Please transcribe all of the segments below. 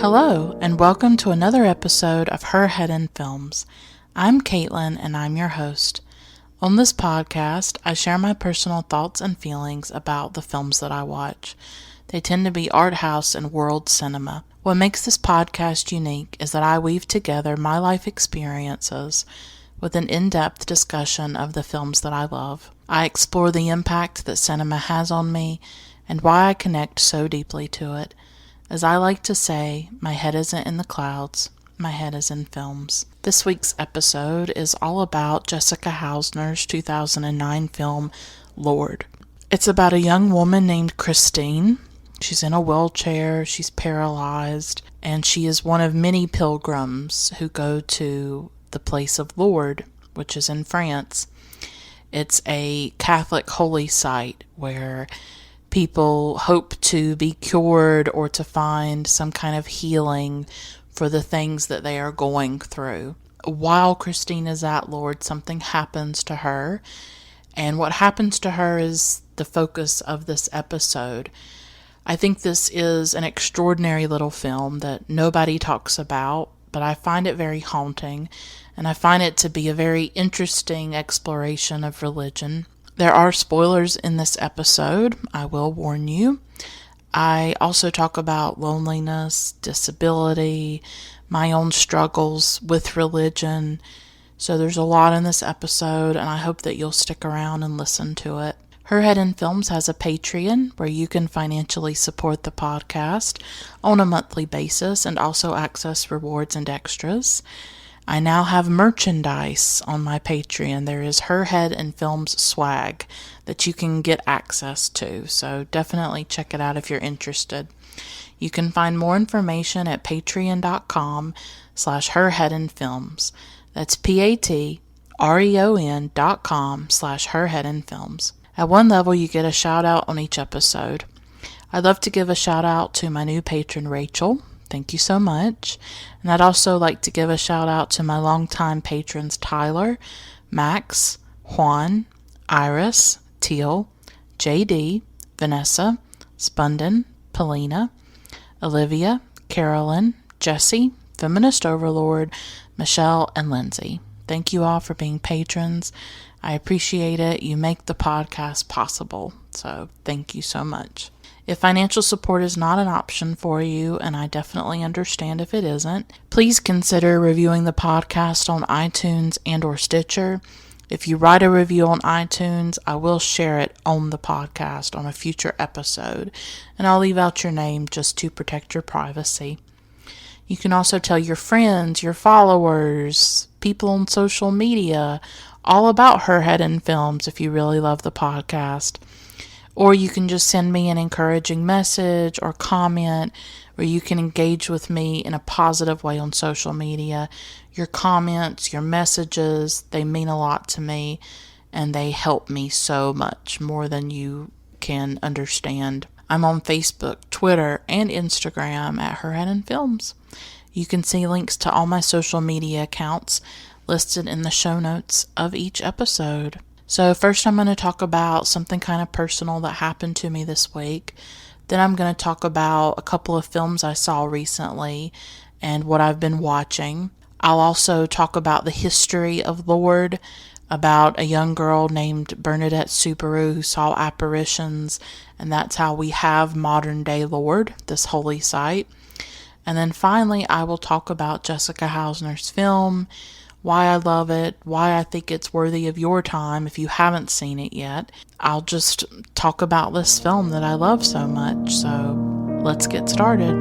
Hello, and welcome to another episode of Her Head in Films. I'm Caitlin, and I'm your host. On this podcast, I share my personal thoughts and feelings about the films that I watch. They tend to be art house and world cinema. What makes this podcast unique is that I weave together my life experiences with an in-depth discussion of the films that I love. I explore the impact that cinema has on me and why I connect so deeply to it. As I like to say, my head isn't in the clouds, my head is in films. This week's episode is all about Jessica Hausner's 2009 film, Lourdes. It's about a young woman named Christine. She's in a wheelchair, she's paralyzed, and she is one of many pilgrims who go to the place of Lourdes, which is in France. It's a Catholic holy site where people hope to be cured or to find some kind of healing for the things that they are going through. While Christine is at Lourdes, something happens to her, and what happens to her is the focus of this episode. I think this is an extraordinary little film that nobody talks about, but I find it very haunting, and I find it to be a very interesting exploration of religion. There are spoilers in this episode, I will warn you. I also talk about loneliness, disability, my own struggles with religion. So there's a lot in this episode, and I hope that you'll stick around and listen to it. Her Head in Films has a Patreon where you can financially support the podcast on a monthly basis and also access rewards and extras. I now have merchandise on my Patreon. There is Her Head in Films swag that you can get access to, so definitely check it out if you're interested. You can find more information at patreon.com/herheadinfilms. That's patreon.com/herheadinfilms. At one level, you get a shout out on each episode. I'd love to give a shout out to my new patron, Rachel. Thank you so much. And I'd also like to give a shout out to my longtime patrons Tyler, Max, Juan, Iris, Teal, JD, Vanessa, Spunden, Polina, Olivia, Carolyn, Jessie, Feminist Overlord, Michelle, and Lindsay. Thank you all for being patrons. I appreciate it. You make the podcast possible. So thank you so much. If financial support is not an option for you, and I definitely understand if it isn't, please consider reviewing the podcast on iTunes and or Stitcher. If you write a review on iTunes, I will share it on the podcast on a future episode, and I'll leave out your name just to protect your privacy. You can also tell your friends, your followers, people on social media, all about Her Head in Films if you really love the podcast. Or you can just send me an encouraging message or comment, or you can engage with me in a positive way on social media. Your comments, your messages, they mean a lot to me, and they help me so much, more than you can understand. I'm on Facebook, Twitter, and Instagram at Her Head in Films. You can see links to all my social media accounts listed in the show notes of each episode. So first I'm going to talk about something kind of personal that happened to me this week. Then I'm going to talk about a couple of films I saw recently and what I've been watching. I'll also talk about the history of Lourdes, about a young girl named Bernadette Subaru who saw apparitions, and that's how we have modern day Lourdes, this holy site. And then finally I will talk about Jessica Hausner's film, why I love it, why I think it's worthy of your time if you haven't seen it yet. I'll just talk about this film that I love so much, so let's get started.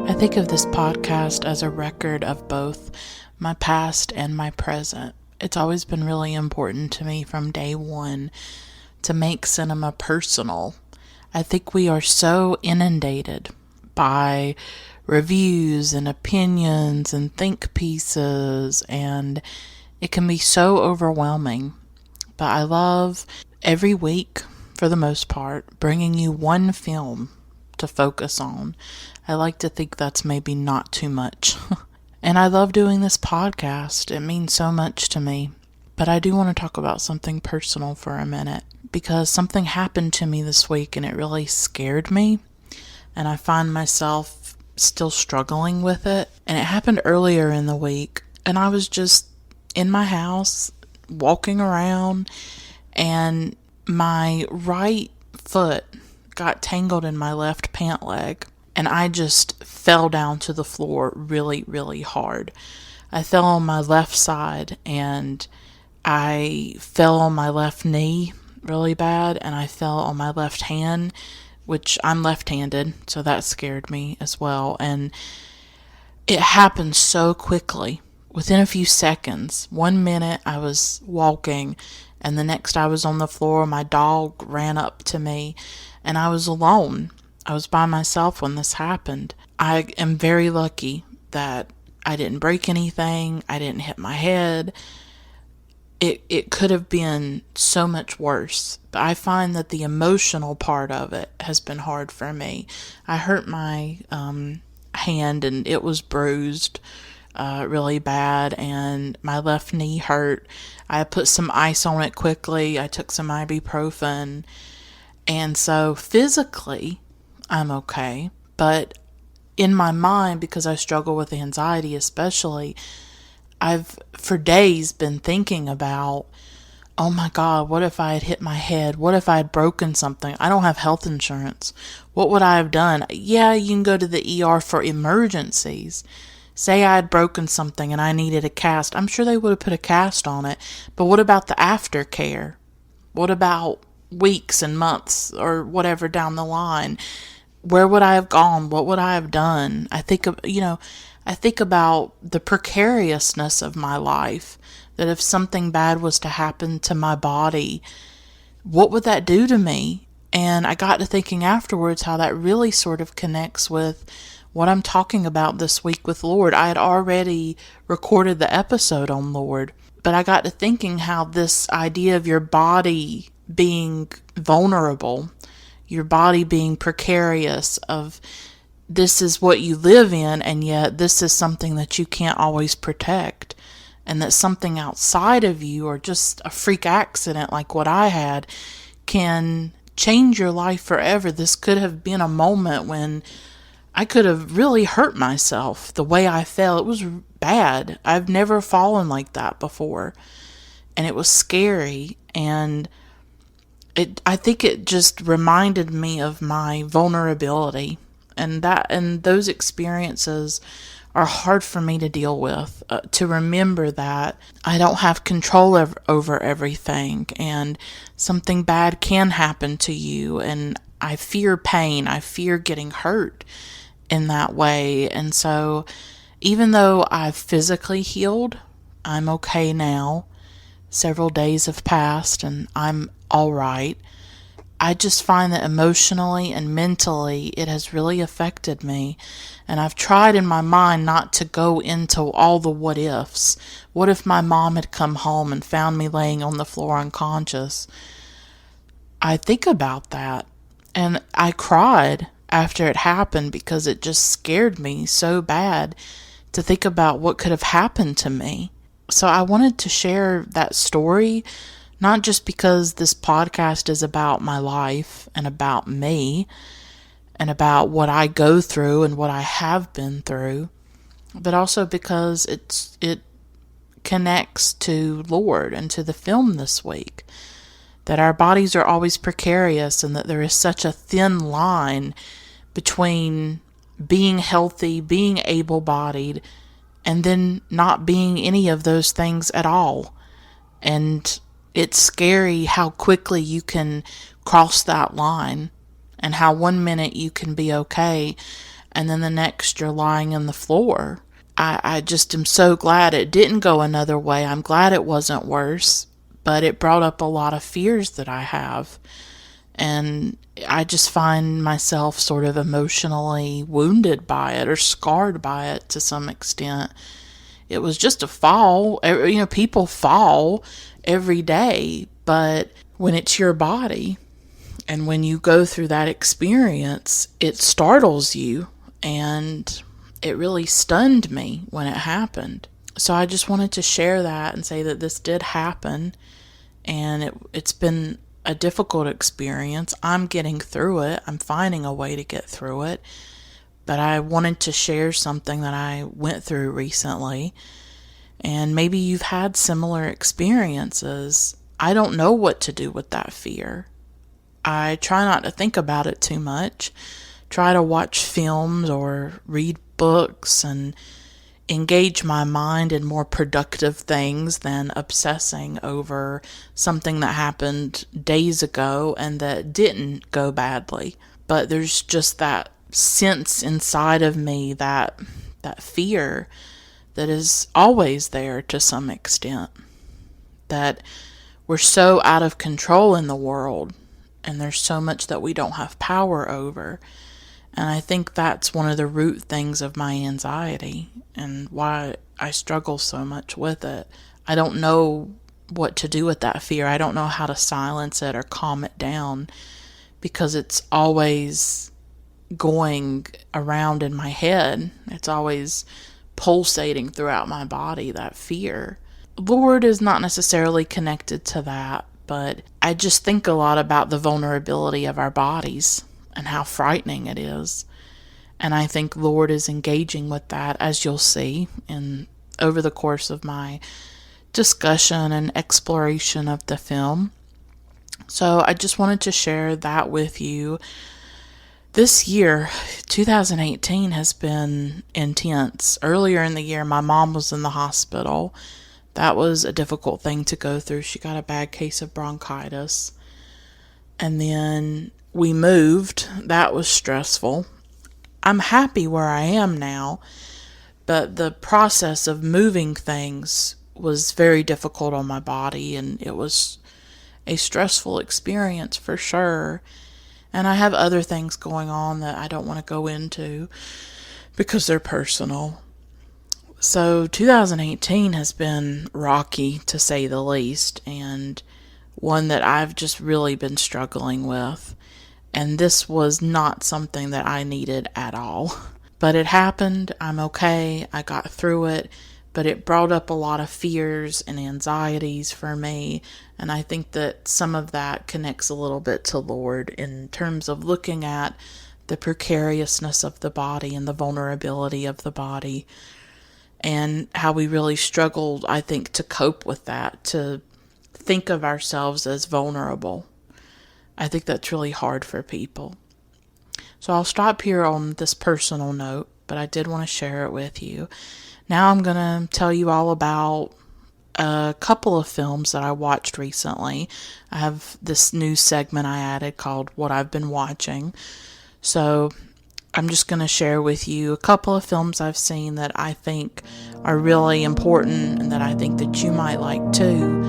I think of this podcast as a record of both my past and my present. It's always been really important to me from day one to make cinema personal. I think we are so inundated by reviews and opinions and think pieces, and it can be so overwhelming. But I love every week, for the most part, bringing you one film to focus on. I like to think that's maybe not too much. And I love doing this podcast. It means so much to me. But I do want to talk about something personal for a minute because something happened to me this week and it really scared me. And I find myself still struggling with it. And it happened earlier in the week. And I was just in my house walking around, and my right foot got tangled in my left pant leg. And I just fell down to the floor really, really hard. I fell on my left side and I fell on my left knee really bad, and I fell on my left hand, which I'm left-handed, so that scared me as well. And it happened so quickly. Within a few seconds, 1 minute I was walking, and the next I was on the floor. My dog ran up to me, and I was alone. I was by myself when this happened. I am very lucky that I didn't break anything. I didn't hit my head. It could have been so much worse. But I find that the emotional part of it has been hard for me. I hurt my hand and it was bruised really bad, and my left knee hurt. I put some ice on it quickly. I took some ibuprofen. And so physically, I'm okay. But in my mind, because I struggle with anxiety especially, I've for days been thinking about, oh my God, what if I had hit my head? What if I had broken something? I don't have health insurance. What would I have done? Yeah, you can go to the ER for emergencies. Say I had broken something and I needed a cast. I'm sure they would have put a cast on it. But what about the aftercare? What about weeks and months or whatever down the line? Where would I have gone? What would I have done? I think about the precariousness of my life, that if something bad was to happen to my body, what would that do to me? And I got to thinking afterwards how that really sort of connects with what I'm talking about this week with Lord. I had already recorded the episode on Lord, but I got to thinking how this idea of your body being vulnerable, your body being precarious, of this is what you live in, and yet this is something that you can't always protect, and that something outside of you, or just a freak accident like what I had, can change your life forever. This could have been a moment when I could have really hurt myself the way I fell. It was bad. I've never fallen like that before, and it was scary. And I think it just reminded me of my vulnerability, and those experiences are hard for me to deal with. To remember that I don't have control over everything, and something bad can happen to you, and I fear pain. I fear getting hurt in that way. And so, even though I've physically healed, I'm okay now. Several days have passed, and I'm all right. I just find that emotionally and mentally it has really affected me. And I've tried in my mind not to go into all the what ifs. What if my mom had come home and found me laying on the floor unconscious? I think about that, and I cried after it happened because it just scared me so bad to think about what could have happened to me. So I wanted to share that story, not just because this podcast is about my life and about me and about what I go through and what I have been through, but also because it connects to Lord and to the film this week. That our bodies are always precarious, and that there is such a thin line between being healthy, being able-bodied, and then not being any of those things at all. And it's scary how quickly you can cross that line, and how 1 minute you can be okay, and then the next you're lying on the floor. I just am so glad it didn't go another way. I'm glad it wasn't worse, but it brought up a lot of fears that I have. And I just find myself sort of emotionally wounded by it, or scarred by it to some extent. It was just a fall. People fall every day, but when it's your body and when you go through that experience, it startles you, and it really stunned me when it happened. So I just wanted to share that and say that this did happen, and it's been a difficult experience. I'm getting through it. I'm finding a way to get through it. But I wanted to share something that I went through recently. And maybe you've had similar experiences. I don't know what to do with that fear. I try not to think about it too much. Try to watch films or read books and engage my mind in more productive things than obsessing over something that happened days ago and that didn't go badly. But there's just that sense inside of me, that fear that is always there to some extent, that we're so out of control in the world and there's so much that we don't have power over. And I think that's one of the root things of my anxiety and why I struggle so much with it. I don't know what to do with that fear. I don't know how to silence it or calm it down, because it's always going around in my head. It's always pulsating throughout my body, that fear. Lord is not necessarily connected to that, but I just think a lot about the vulnerability of our bodies and how frightening it is. And I think Lord is engaging with that, as you'll see over the course of my discussion and exploration of the film. So I just wanted to share that with you. This year, 2018, has been intense. Earlier in the year, my mom was in the hospital. That was a difficult thing to go through. She got a bad case of bronchitis. And then we moved. That was stressful. I'm happy where I am now, but the process of moving things was very difficult on my body, and it was a stressful experience for sure. And I have other things going on that I don't want to go into because they're personal. So 2018 has been rocky, to say the least, and one that I've just really been struggling with. And this was not something that I needed at all. But it happened. I'm okay. I got through it. But it brought up a lot of fears and anxieties for me. And I think that some of that connects a little bit to Lord in terms of looking at the precariousness of the body and the vulnerability of the body, and how we really struggled, I think, to cope with that, to think of ourselves as vulnerable. I think that's really hard for people. So I'll stop here on this personal note, but I did want to share it with you. Now I'm going to tell you all about a couple of films that I watched recently. I have this new segment I added called What I've Been Watching. So I'm just going to share with you a couple of films I've seen that I think are really important and that I think that you might like too.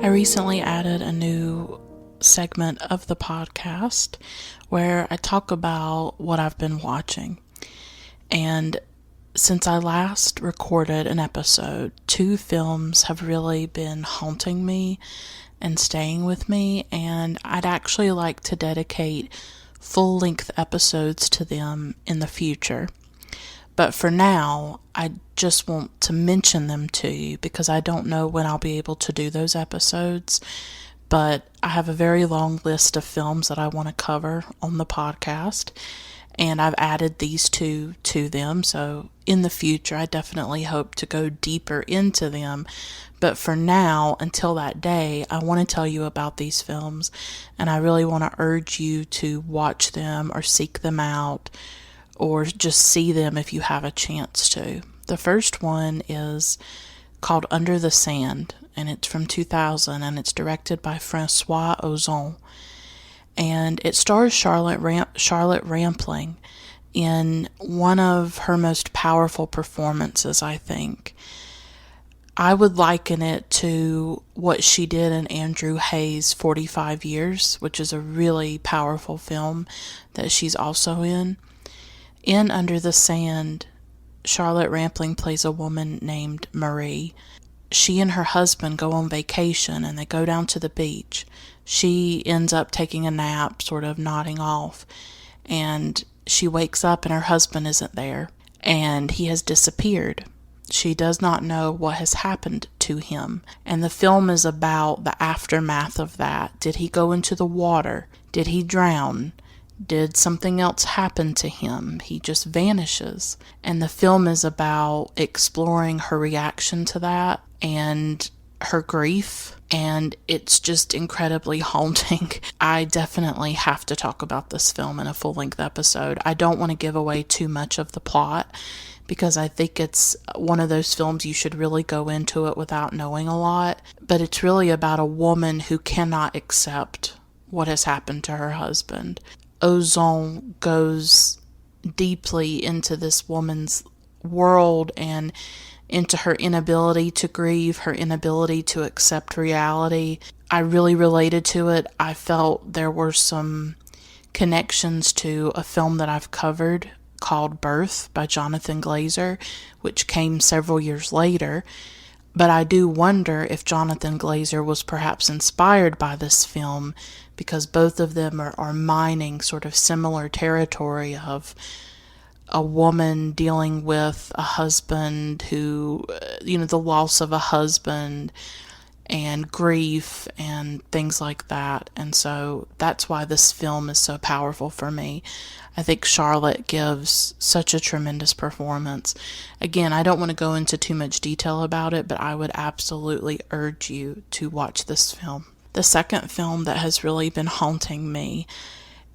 I recently added a new segment of the podcast where I talk about what I've been watching. And since I last recorded an episode, 2 films have really been haunting me and staying with me, and I'd actually like to dedicate full-length episodes to them in the future. But for now, I just want to mention them to you because I don't know when I'll be able to do those episodes. But I have a very long list of films that I want to cover on the podcast, and I've added these 2 to them. So in the future, I definitely hope to go deeper into them. But for now, until that day, I want to tell you about these films, and I really want to urge you to watch them or seek them out, or just see them if you have a chance to. The first one is called Under the Sand, and it's from 2000, and it's directed by Francois Ozon. And it stars Charlotte Rampling in one of her most powerful performances, I think. I would liken it to what she did in Andrew Hayes' 45 Years, which is a really powerful film that she's also in. In Under the Sand, Charlotte Rampling plays a woman named Marie. She and her husband go on vacation and they go down to the beach. She ends up taking a nap, sort of nodding off, and she wakes up and her husband isn't there, and he has disappeared. She does not know what has happened to him, and the film is about the aftermath of that. Did he go into the water? Did he drown? Did something else happen to him? He just vanishes. And the film is about exploring her reaction to that and her grief, and it's just incredibly haunting. I definitely have to talk about this film in a full-length episode. I don't want to give away too much of the plot because I think it's one of those films you should really go into it without knowing a lot, but it's really about a woman who cannot accept what has happened to her husband. Ozon goes deeply into this woman's world and into her inability to grieve, her inability to accept reality. I really related to it. I felt there were some connections to a film that I've covered called Birth by Jonathan Glazer, which came several years later. But I do wonder if Jonathan Glazer was perhaps inspired by this film, because both of them are mining sort of similar territory of a woman dealing with a husband who, the loss of a husband and grief and things like that. And so that's why this film is so powerful for me. I think Charlotte gives such a tremendous performance. Again, I don't want to go into too much detail about it, but I would absolutely urge you to watch this film. The second film that has really been haunting me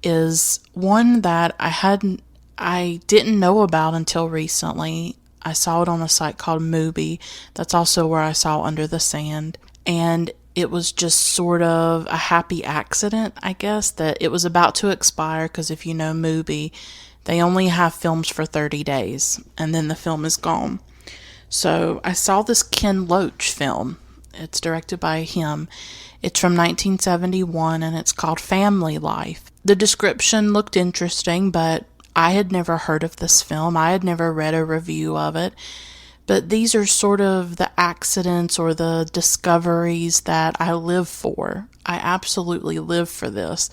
is one that I didn't know about until recently. I saw it on a site called Mubi. That's also where I saw Under the Sand. And it was just sort of a happy accident, I guess, that it was about to expire, because if you know Mubi, they only have films for 30 days, and then the film is gone. So I saw this Ken Loach film. It's directed by him. It's from 1971, and it's called Family Life. The description looked interesting, but I had never heard of this film. I had never read a review of it. But these are sort of the accidents or the discoveries that I live for. I absolutely live for this.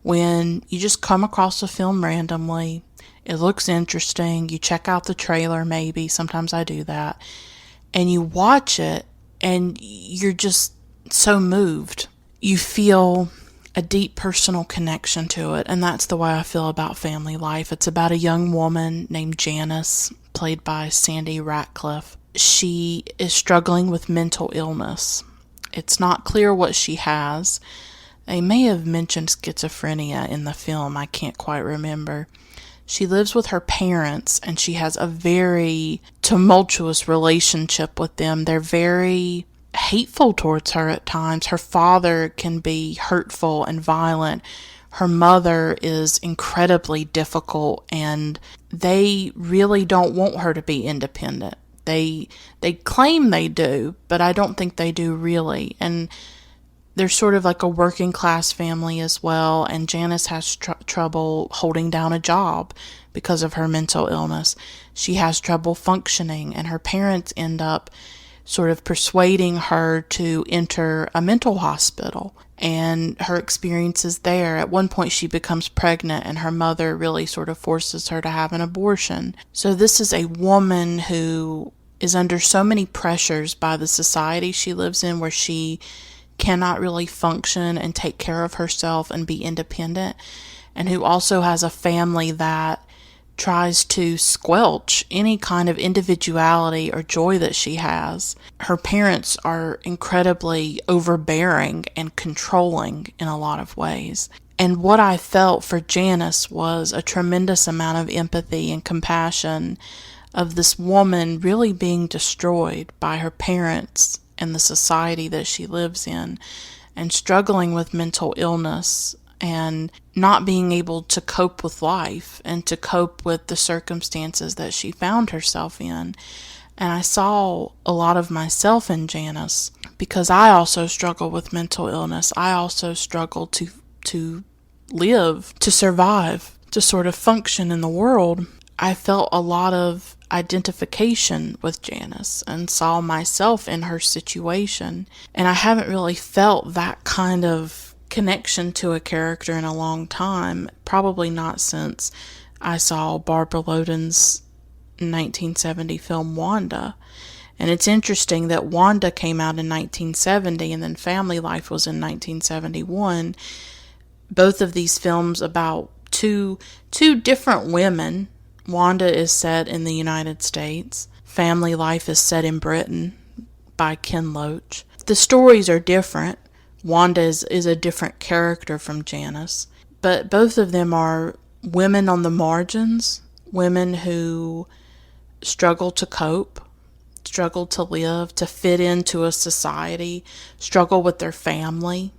When you just come across a film randomly, it looks interesting, you check out the trailer maybe, sometimes I do that, and you watch it and you're just so moved. You feel a deep personal connection to it, and that's the way I feel about Family Life. It's about a young woman named Janice, played by Sandy Ratcliffe. She is struggling with mental illness. It's not clear what she has. They may have mentioned schizophrenia in the film. I can't quite remember. She lives with her parents, and she has a very tumultuous relationship with them. They're very hateful towards her at times. Her father can be hurtful and violent. Her mother is incredibly difficult, and they really don't want her to be independent. They claim they do, but I don't think they do really. And they're sort of like a working class family as well, and Janice has trouble holding down a job because of her mental illness. She has trouble functioning, and her parents end up sort of persuading her to enter a mental hospital, and her experiences there. At one point she becomes pregnant, and her mother really sort of forces her to have an abortion. So this is a woman who is under so many pressures by the society she lives in, where she cannot really function and take care of herself and be independent, and who also has a family that tries to squelch any kind of individuality or joy that she has. Her parents are incredibly overbearing and controlling in a lot of ways. And what I felt for Janice was a tremendous amount of empathy and compassion of this woman really being destroyed by her parents and the society that she lives in, and struggling with mental illness and not being able to cope with life and to cope with the circumstances that she found herself in. And I saw a lot of myself in Janice, because I also struggle with mental illness. I also struggle to live, to survive, to sort of function in the world. I felt a lot of identification with Janice and saw myself in her situation. And I haven't really felt that kind of connection to a character in a long time, probably not since I saw Barbara Loden's 1970 film Wanda. And it's interesting that Wanda came out in 1970 and then Family Life was in 1971. Both of these films about two different women. Wanda is set in the United States. Family Life is set in Britain by Ken Loach. The stories are different. Wanda is a different character from Janice. But both of them are women on the margins, women who struggle to cope, struggle to live, to fit into a society, struggle with their family.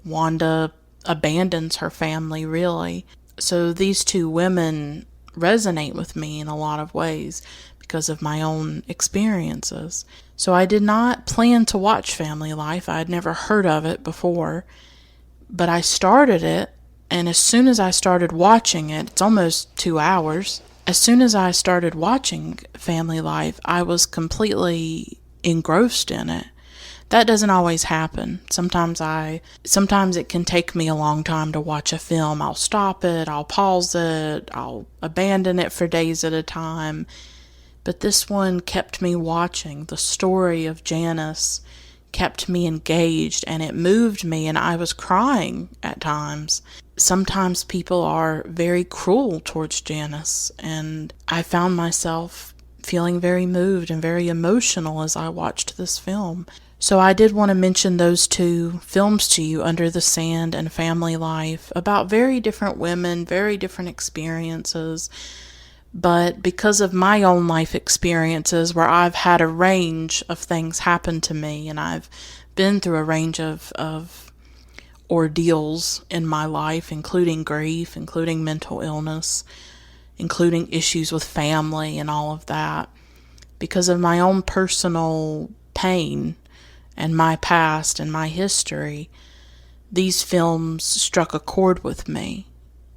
Wanda abandons her family, really. So these two women resonate with me in a lot of ways because of my own experiences. So I did not plan to watch Family Life. I had never heard of it before, but I started it, and as soon as I started watching it, it's almost 2 hours. As soon as I started watching Family Life, I was completely engrossed in it. That doesn't always happen. Sometimes it can take me a long time to watch a film. I'll stop it, I'll pause it, I'll abandon it for days at a time. But this one kept me watching. The story of Janice kept me engaged, and it moved me, and I was crying at times. Sometimes people are very cruel towards Janice, and I found myself feeling very moved and very emotional as I watched this film. So I did want to mention those two films to you, Under the Sand and Family Life, about very different women, very different experiences. But because of my own life experiences, where I've had a range of things happen to me, and I've been through a range of ordeals in my life, including grief, including mental illness, including issues with family and all of that, because of my own personal pain and my past and my history, these films struck a chord with me,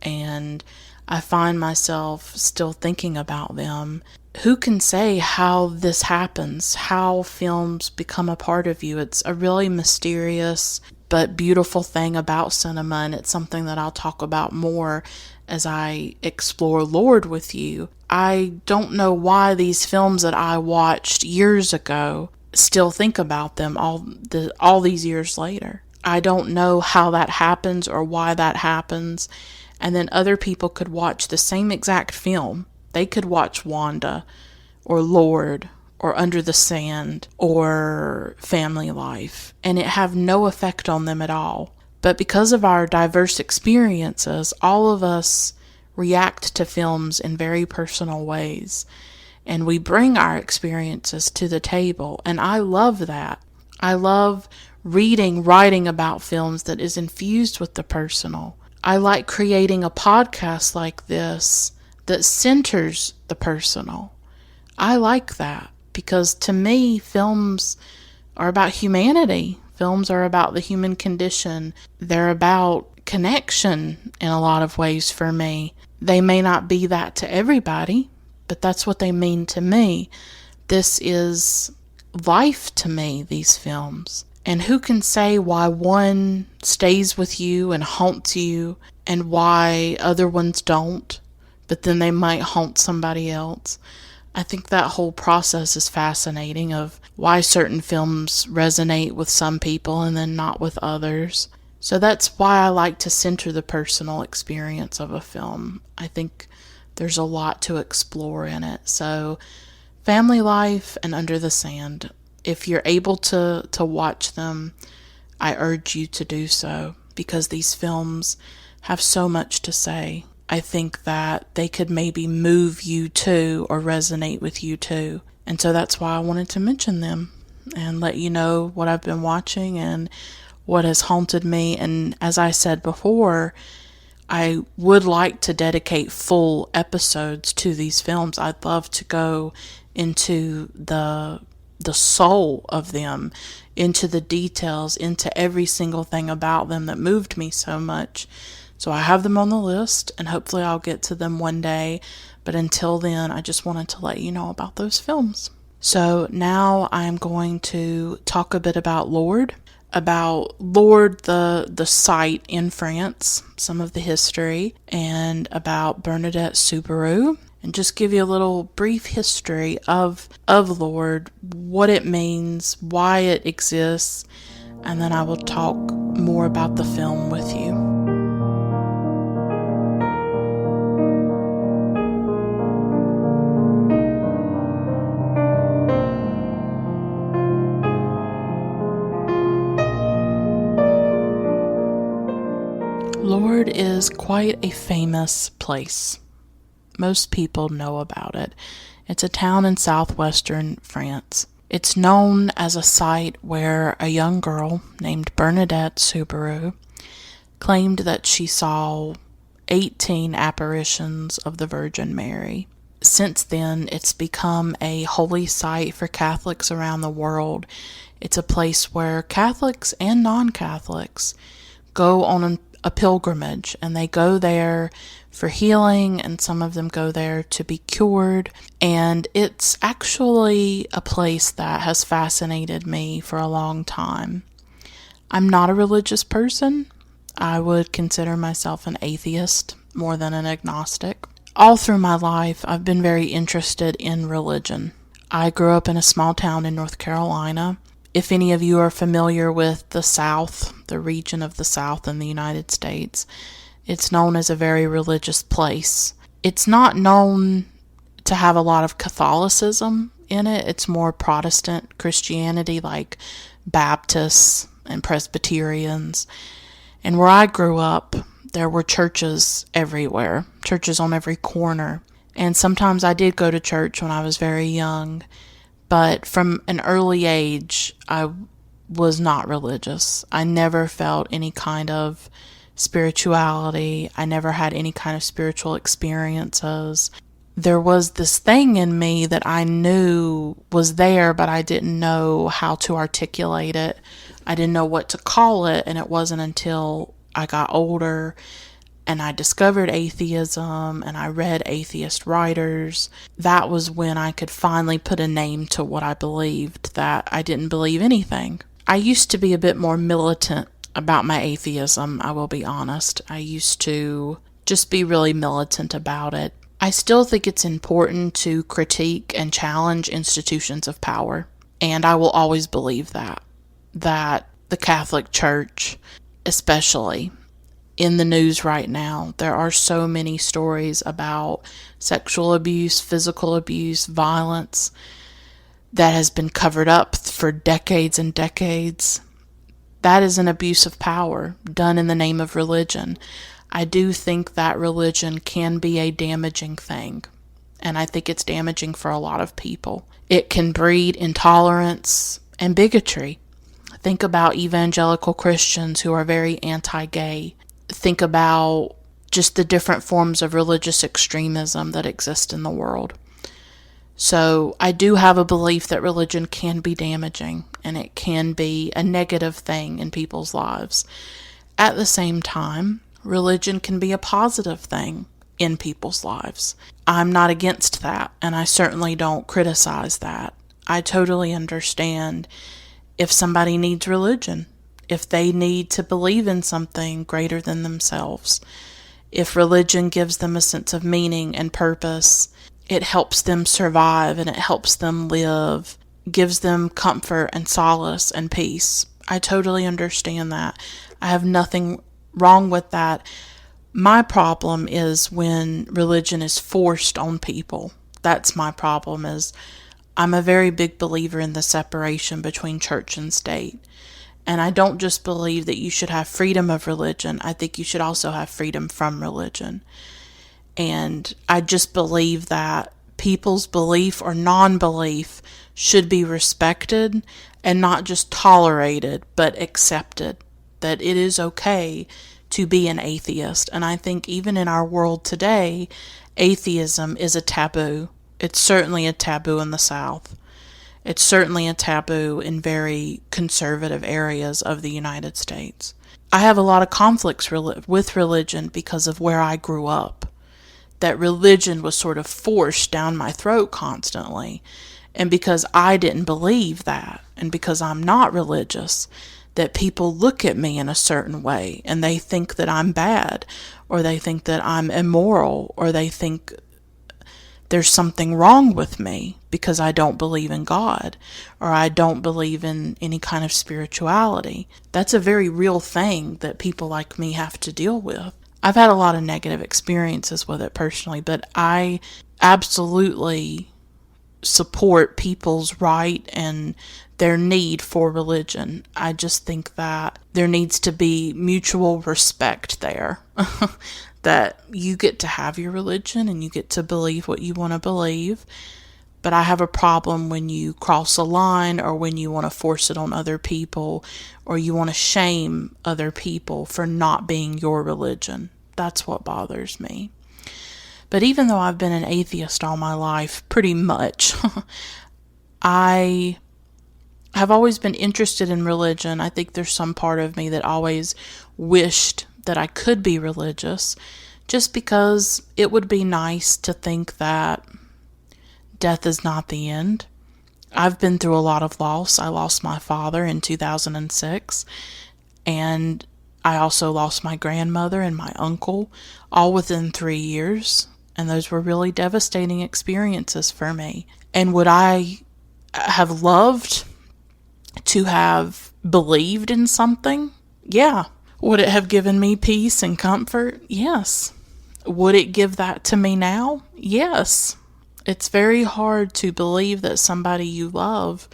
and I find myself still thinking about them. Who can say how this happens, how films become a part of you? It's a really mysterious but beautiful thing about cinema, and it's something that I'll talk about more as I explore Lourdes with you. I don't know why these films that I watched years ago still think about them all these years later. I don't know how that happens or why that happens. And then other people could watch the same exact film. They could watch Wanda or Lourdes or Under the Sand or Family Life, and it have no effect on them at all. But because of our diverse experiences, all of us react to films in very personal ways. And we bring our experiences to the table. And I love that. I love writing about films that is infused with the personal. I like creating a podcast like this that centers the personal. I like that because to me, films are about humanity. Films are about the human condition. They're about connection in a lot of ways for me. They may not be that to everybody, but that's what they mean to me. This is life to me, these films. And who can say why one stays with you and haunts you and why other ones don't, but then they might haunt somebody else? I think that whole process is fascinating of why certain films resonate with some people and then not with others. So that's why I like to center the personal experience of a film. I think there's a lot to explore in it. So Family Life and Under the Sand, if you're able to watch them, I urge you to do so because these films have so much to say. I think that they could maybe move you too or resonate with you too. And so that's why I wanted to mention them and let you know what I've been watching and what has haunted me. And as I said before, I would like to dedicate full episodes to these films. I'd love to go into the soul of them, into the details, into every single thing about them that moved me so much. So I have them on the list, and hopefully I'll get to them one day. But until then, I just wanted to let you know about those films. So now I'm going to talk a bit about Lourdes, the site in France, some of the history, and about Bernadette Soubirous, and just give you a little brief history of Lourdes, what it means, why it exists, and then I will talk more about the film with you. Lourdes is quite a famous place. Most people know about it. It's a town in southwestern France. It's known as a site where a young girl named Bernadette Soubirous claimed that she saw 18 apparitions of the Virgin Mary. Since then, it's become a holy site for Catholics around the world. It's a place where Catholics and non-Catholics go on a pilgrimage, and they go there for healing, and some of them go there to be cured. And it's actually a place that has fascinated me for a long time. I'm not a religious person. I would consider myself an atheist more than an agnostic. All through my life, I've been very interested in religion. I grew up in a small town in North Carolina. If any of you are familiar with the South, the region of the South in the United States, it's known as a very religious place. It's not known to have a lot of Catholicism in it. It's more Protestant Christianity, like Baptists and Presbyterians. And where I grew up, there were churches everywhere, churches on every corner. And sometimes I did go to church when I was very young. But from an early age, I was not religious. I never felt any kind of spirituality. I never had any kind of spiritual experiences. There was this thing in me that I knew was there, but I didn't know how to articulate it. I didn't know what to call it, and it wasn't until I got older and I discovered atheism and I read atheist writers. That was when I could finally put a name to what I believed, that I didn't believe anything. I used to be a bit more militant about my atheism, I will be honest. I used to just be really militant about it. I still think it's important to critique and challenge institutions of power, and I will always believe that the Catholic Church, especially, in the news right now, there are so many stories about sexual abuse, physical abuse, violence that has been covered up for decades and decades. That is an abuse of power done in the name of religion. I do think that religion can be a damaging thing, and I think it's damaging for a lot of people. It can breed intolerance and bigotry. Think about evangelical Christians who are very anti-gay. Think about just the different forms of religious extremism that exist in the world. So I do have a belief that religion can be damaging and it can be a negative thing in people's lives. At the same time, religion can be a positive thing in people's lives. I'm not against that, and I certainly don't criticize that. I totally understand if somebody needs religion, if they need to believe in something greater than themselves. If religion gives them a sense of meaning and purpose, it helps them survive and it helps them live, gives them comfort and solace and peace. I totally understand that. I have nothing wrong with that. My problem is when religion is forced on people. That's my problem. Is I'm a very big believer in the separation between church and state. And I don't just believe that you should have freedom of religion. I think you should also have freedom from religion. And I just believe that people's belief or non-belief should be respected and not just tolerated, but accepted. That it is okay to be an atheist. And I think even in our world today, atheism is a taboo. It's certainly a taboo in the South. It's certainly a taboo in very conservative areas of the United States. I have a lot of conflicts with religion because of where I grew up. that religion was sort of forced down my throat constantly. And because I didn't believe that, and because I'm not religious, that people look at me in a certain way and they think that I'm bad, or they think that I'm immoral, or they think there's something wrong with me because I don't believe in God, or I don't believe in any kind of spirituality. That's a very real thing that people like me have to deal with. I've had a lot of negative experiences with it personally, but I absolutely support people's right and their need for religion. I just think that there needs to be mutual respect there. That you get to have your religion and you get to believe what you want to believe. But I have a problem when you cross a line, or when you want to force it on other people, or you want to shame other people for not being your religion. That's what bothers me. But even though I've been an atheist all my life, pretty much, I have always been interested in religion. I think there's some part of me that always wished that I could be religious, just because it would be nice to think that death is not the end. I've been through a lot of loss. I lost my father in 2006, and I also lost my grandmother and my uncle, all within 3 years. And those were really devastating experiences for me. And would I have loved to have believed in something? Yeah. Would it have given me peace and comfort? Yes. Would it give that to me now? Yes. It's very hard to believe that somebody you love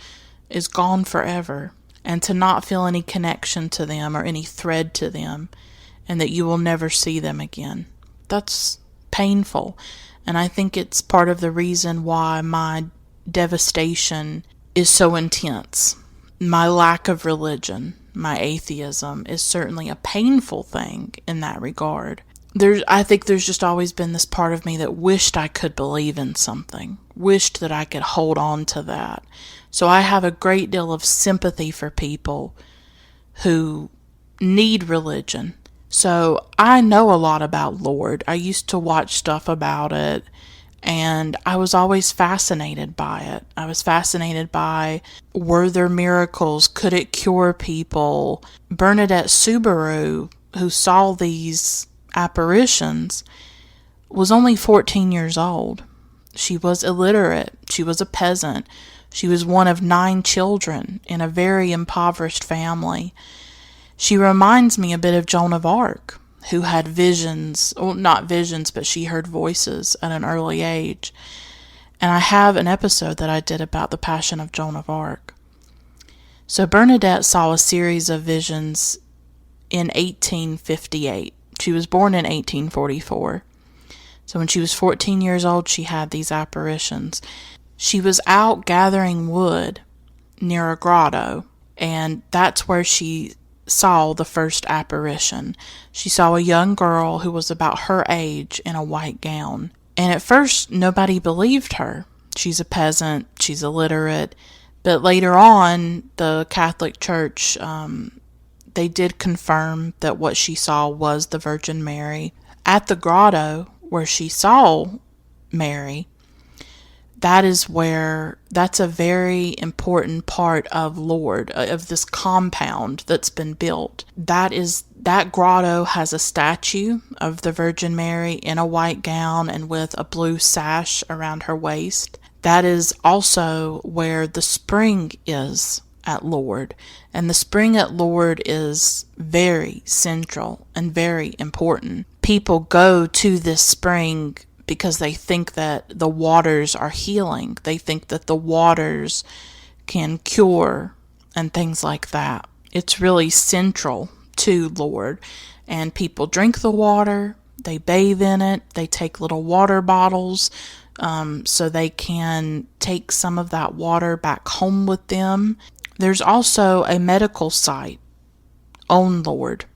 is gone forever, and to not feel any connection to them or any thread to them, and that you will never see them again. That's painful, and I think it's part of the reason why my devastation is so intense. My lack of religion, my atheism, is certainly a painful thing in that regard. I think there's just always been this part of me that wished I could believe in something, wished that I could hold on to that. So I have a great deal of sympathy for people who need religion. So I know a lot about Lourdes. I used to watch stuff about it, and I was always fascinated by it. I was fascinated by, were there miracles? Could it cure people? Bernadette Subaru, who saw these apparitions, was only 14 years old. She was illiterate. She was a peasant. She was one of 9 children in a very impoverished family. She reminds me a bit of Joan of Arc, who had visions, well, not visions, but she heard voices at an early age. And I have an episode that I did about the Passion of Joan of Arc. So Bernadette saw a series of visions in 1858. She was born in 1844. So when she was 14 years old, she had these apparitions. She was out gathering wood near a grotto, and that's where she saw the first apparition. She saw a young girl who was about her age in a white gown. And at first, nobody believed her. She's a peasant, she's illiterate. But later on, the Catholic Church, they did confirm that what she saw was the Virgin Mary. At the grotto where she saw Mary, that's a very important part of Lourdes, of this compound that's been built. That grotto has a statue of the Virgin Mary in a white gown and with a blue sash around her waist. That is also where the spring is at Lourdes. And the spring at Lourdes is very central and very important. People go to this spring because they think that the waters are healing. They think that the waters can cure and things like that. It's really central to Lourdes. And people drink the water, they bathe in it, they take little water bottles so they can take some of that water back home with them. There's also a medical site on Lourdes.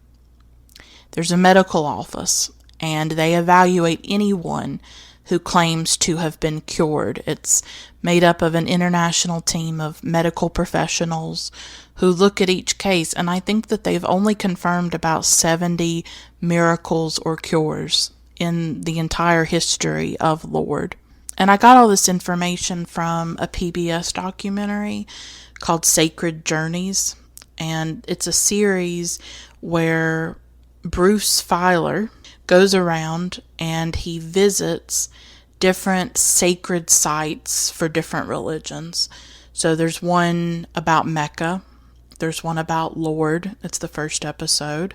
There's a medical office, and they evaluate anyone who claims to have been cured. It's made up of an international team of medical professionals who look at each case, and I think that they've only confirmed about 70 miracles or cures in the entire history of Lourdes. And I got all this information from a PBS documentary called Sacred Journeys. And it's a series where Bruce Feiler goes around and he visits different sacred sites for different religions. So there's one about Mecca. There's one about Lourdes. It's the first episode.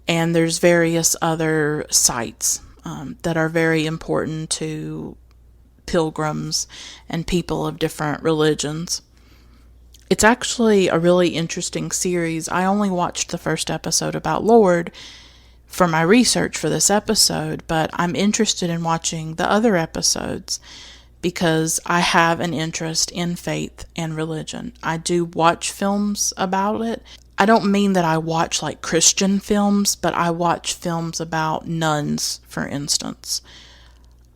And there's various other sites that are very important to pilgrims and people of different religions. It's actually a really interesting series. I only watched the first episode about Lourdes for my research for this episode, but I'm interested in watching the other episodes because I have an interest in faith and religion. I do watch films about it. I don't mean that I watch like Christian films, but I watch films about nuns, for instance.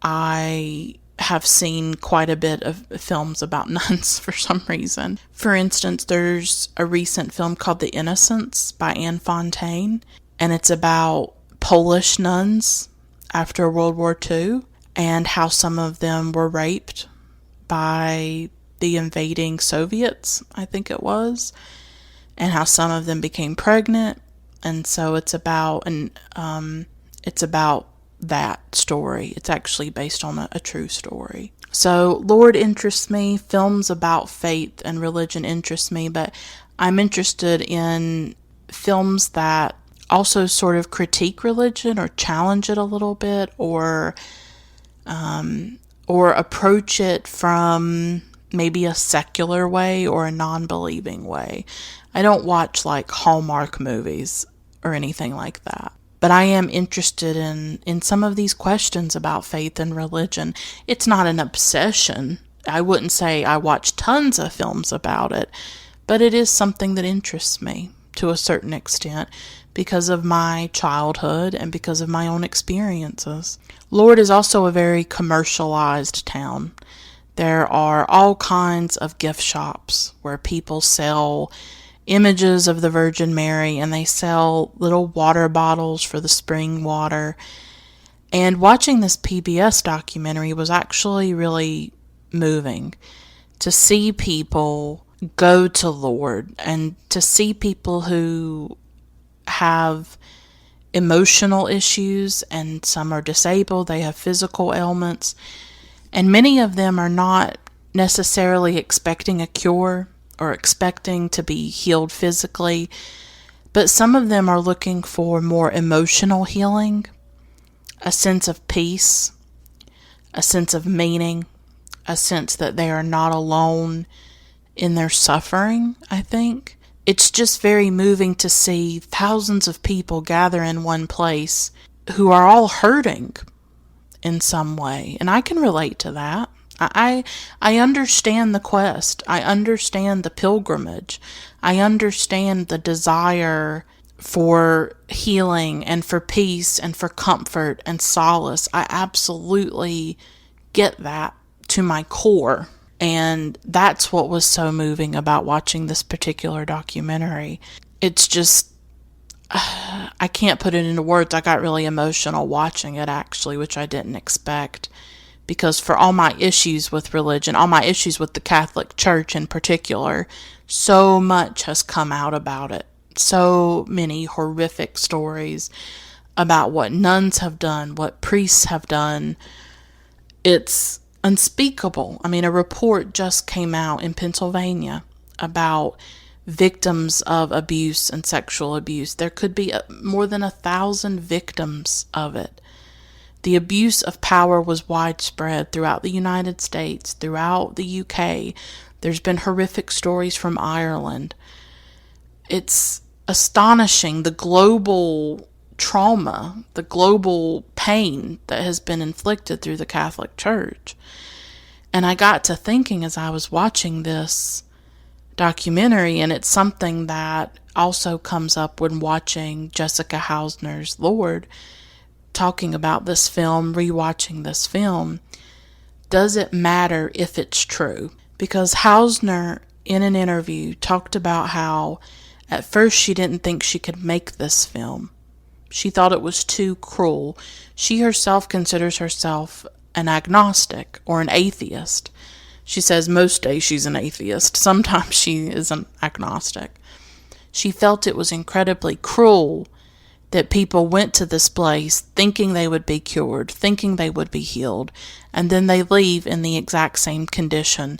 I have seen quite a bit of films about nuns for some reason. For instance, there's a recent film called The Innocents by Anne Fontaine, and it's about Polish nuns after World War II and how some of them were raped by the invading Soviets, I think it was, and how some of them became pregnant. And so it's about that story. It's actually based on a true story. So Lourdes interests me. Films about faith and religion interest me, but I'm interested in films that also sort of critique religion or challenge it a little bit, or approach it from maybe a secular way or a non-believing way. I don't watch like Hallmark movies or anything like that. But I am interested in some of these questions about faith and religion. It's not an obsession. I wouldn't say I watch tons of films about it, but it is something that interests me to a certain extent because of my childhood and because of my own experiences. Lourdes is also a very commercialized town. There are all kinds of gift shops where people sell images of the Virgin Mary, and they sell little water bottles for the spring water. And watching this PBS documentary was actually really moving to see people go to Lourdes and to see people who have emotional issues, and some are disabled, they have physical ailments, and many of them are not necessarily expecting a cure or expecting to be healed physically, but some of them are looking for more emotional healing, a sense of peace, a sense of meaning, a sense that they are not alone in their suffering, I think. It's just very moving to see thousands of people gather in one place who are all hurting in some way, and I can relate to that. I understand the quest. I understand the pilgrimage. I understand the desire for healing and for peace and for comfort and solace. I absolutely get that to my core. And that's what was so moving about watching this particular documentary. It's just, I can't put it into words. I got really emotional watching it, actually, which I didn't expect. Because for all my issues with religion, all my issues with the Catholic Church in particular, so much has come out about it. So many horrific stories about what nuns have done, what priests have done. It's unspeakable. I mean, a report just came out in Pennsylvania about victims of abuse and sexual abuse. There could be more than 1,000 victims of it. The abuse of power was widespread throughout the United States, throughout the UK. There's been horrific stories from Ireland. It's astonishing the global trauma, the global pain that has been inflicted through the Catholic Church. And I got to thinking as I was watching this documentary, and it's something that also comes up when watching Jessica Hausner's Lourdes, talking about this film, rewatching this film. Does it matter if it's true? Because Hausner, in an interview, talked about how at first she didn't think she could make this film She thought it was too cruel. She herself considers herself an agnostic or an atheist. She says most days she's an atheist. Sometimes she is an agnostic. She felt it was incredibly cruel that people went to this place thinking they would be cured, thinking they would be healed, and then they leave in the exact same condition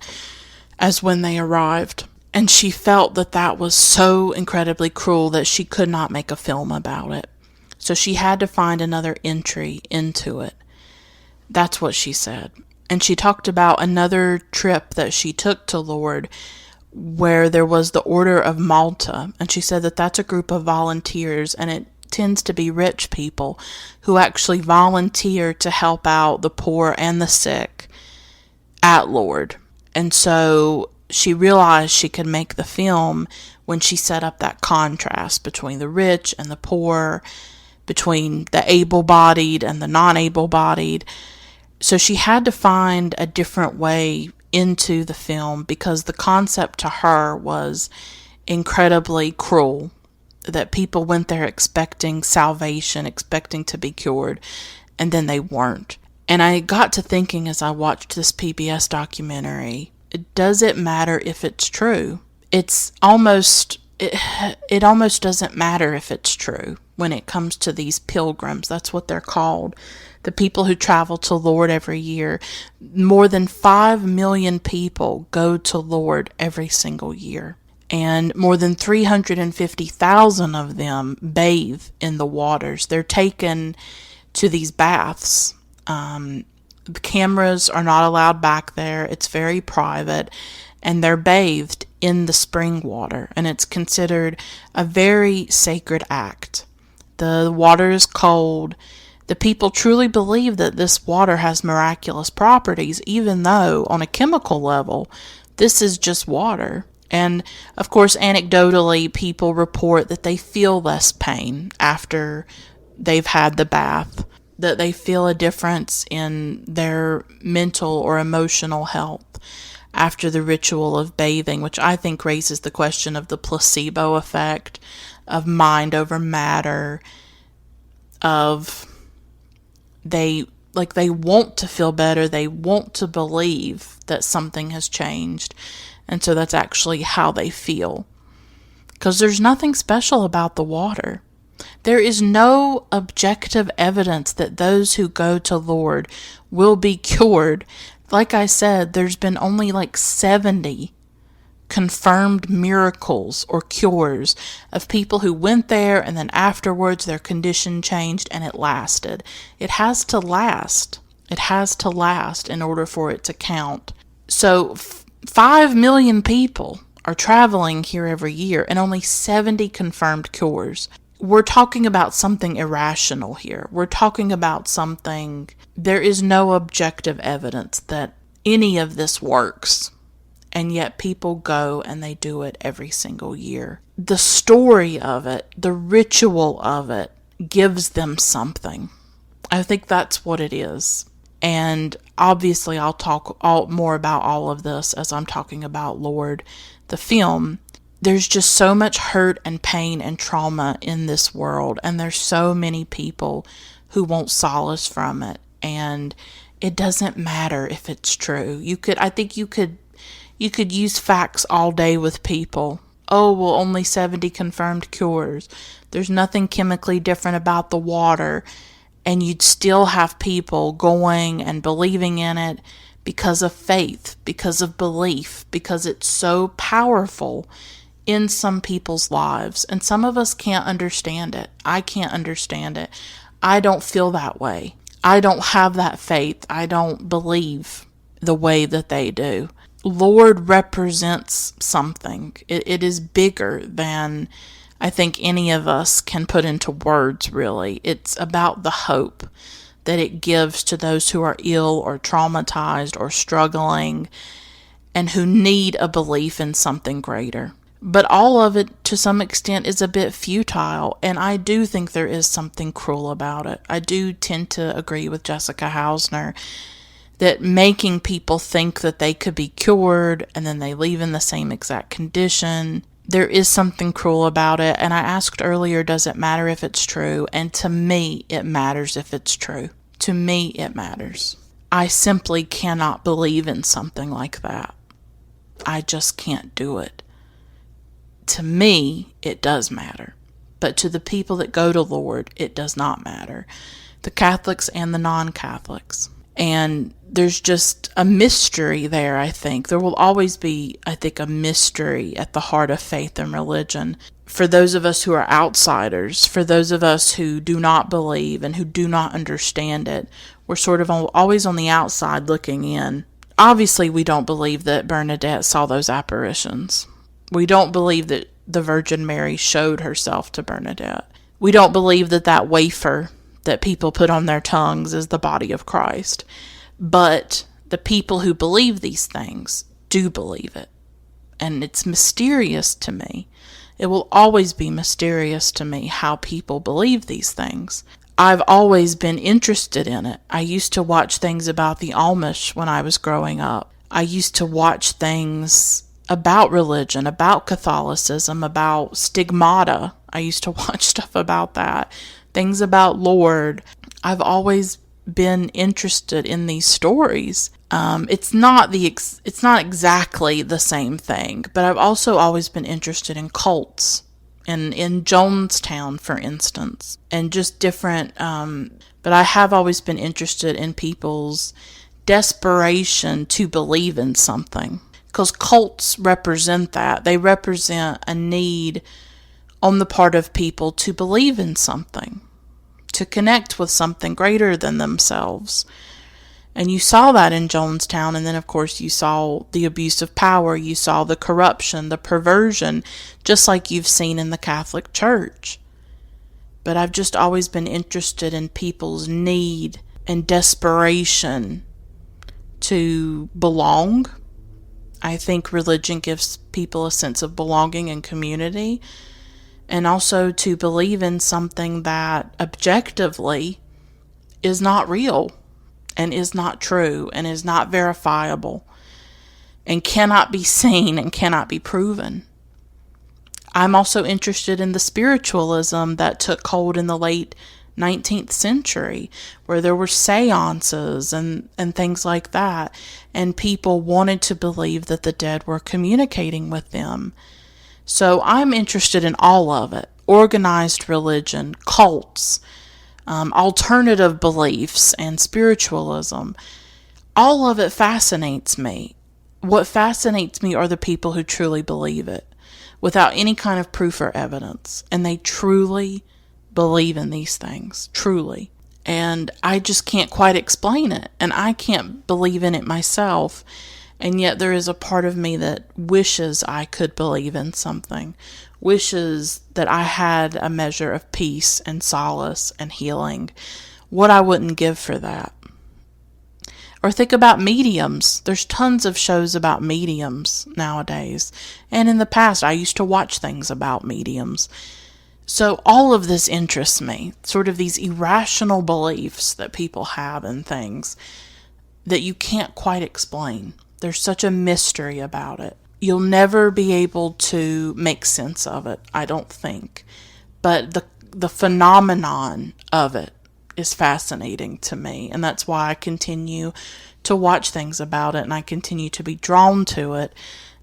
as when they arrived. And she felt that that was so incredibly cruel that she could not make a film about it. So she had to find another entry into it. That's what she said. And she talked about another trip that she took to Lourdes where there was the Order of Malta. And she said that that's a group of volunteers, and it tends to be rich people who actually volunteer to help out the poor and the sick at Lourdes. And so she realized she could make the film when she set up that contrast between the rich and the poor, between the able-bodied and the non-able-bodied. So she had to find a different way into the film because the concept to her was incredibly cruel, that people went there expecting salvation, expecting to be cured, and then they weren't. And I got to thinking as I watched this PBS documentary, does it matter if it's true? It almost doesn't matter if it's true when it comes to these pilgrims. That's what they're called. The people who travel to Lourdes every year. More than 5 million people go to Lourdes every single year. And more than 350,000 of them bathe in the waters. They're taken to these baths. The cameras are not allowed back there. It's very private. And they're bathed in the spring water. And it's considered a very sacred act. The water is cold. The people truly believe that this water has miraculous properties, even though on a chemical level, this is just water. And, of course, anecdotally, people report that they feel less pain after they've had the bath, that they feel a difference in their mental or emotional health after the ritual of bathing, which I think raises the question of the placebo effect, of mind over matter, of they want to feel better, they want to believe that something has changed. And so that's actually how they feel. Because there's nothing special about the water. There is no objective evidence that those who go to Lourdes will be cured. Like I said, there's been only 70 confirmed miracles or cures of people who went there and then afterwards their condition changed and it lasted. It has to last. It has to last in order for it to count. So 5 million people are traveling here every year and only 70 confirmed cures. We're talking about something irrational here. We're talking about something, there is no objective evidence that any of this works. And yet people go and they do it every single year. The story of it, the ritual of it, gives them something. I think that's what it is. And obviously I'll talk more about all of this as I'm talking about Lourdes, the film. There's just so much hurt and pain and trauma in this world. And there's so many people who want solace from it. And it doesn't matter if it's true. I think you could use facts all day with people. Oh, well, only 70 confirmed cures. There's nothing chemically different about the water. And you'd still have people going and believing in it because of faith, because of belief, because it's so powerful in some people's lives. And some of us can't understand it. I can't understand it. I don't feel that way. I don't have that faith. I don't believe the way that they do. Lourdes represents something. It is bigger than I think any of us can put into words, really. It's about the hope that it gives to those who are ill or traumatized or struggling and who need a belief in something greater. But all of it, to some extent, is a bit futile, and I do think there is something cruel about it. I do tend to agree with Jessica Hausner that making people think that they could be cured and then they leave in the same exact condition, there is something cruel about it. And I asked earlier, does it matter if it's true? And to me, it matters if it's true. To me, it matters. I simply cannot believe in something like that. I just can't do it. To me, it does matter. But to the people that go to Lourdes, it does not matter. The Catholics and the non-Catholics. And there's just a mystery there, I think. There will always be, I think, a mystery at the heart of faith and religion. For those of us who are outsiders, for those of us who do not believe and who do not understand it, we're sort of always on the outside looking in. Obviously, we don't believe that Bernadette saw those apparitions. We don't believe that the Virgin Mary showed herself to Bernadette. We don't believe that that wafer that people put on their tongues is the body of Christ. But the people who believe these things do believe it. And it's mysterious to me. It will always be mysterious to me how people believe these things. I've always been interested in it. I used to watch things about the Amish when I was growing up. I used to watch things about religion, about Catholicism, about stigmata. I used to watch stuff about that. Things about Lourdes. I've always been interested in these stories. It's not exactly the same thing, but I've also always been interested in cults, and in Jonestown, for instance, and just different. But I have always been interested in people's desperation to believe in something, because cults represent that. They represent a need on the part of people to believe in something, to connect with something greater than themselves. And you saw that in Jonestown, and then of course you saw the abuse of power, you saw the corruption, the perversion, just like you've seen in the Catholic Church. But I've just always been interested in people's need and desperation to belong. I think religion gives people a sense of belonging and community, and also to believe in something that objectively is not real and is not true and is not verifiable and cannot be seen and cannot be proven. I'm also interested in the spiritualism that took hold in the late 19th century, where there were seances and things like that, and people wanted to believe that the dead were communicating with them. So I'm interested in all of it. Organized religion, cults, alternative beliefs, and spiritualism. All of it fascinates me. What fascinates me are the people who truly believe it, without any kind of proof or evidence. And they truly believe in these things. Truly. And I just can't quite explain it. And I can't believe in it myself. And yet there is a part of me that wishes I could believe in something. Wishes that I had a measure of peace and solace and healing. What I wouldn't give for that. Or think about mediums. There's tons of shows about mediums nowadays. And in the past, I used to watch things about mediums. So all of this interests me. Sort of these irrational beliefs that people have in things that you can't quite explain. There's such a mystery about it. You'll never be able to make sense of it, I don't think. But the phenomenon of it is fascinating to me. And that's why I continue to watch things about it, and I continue to be drawn to it.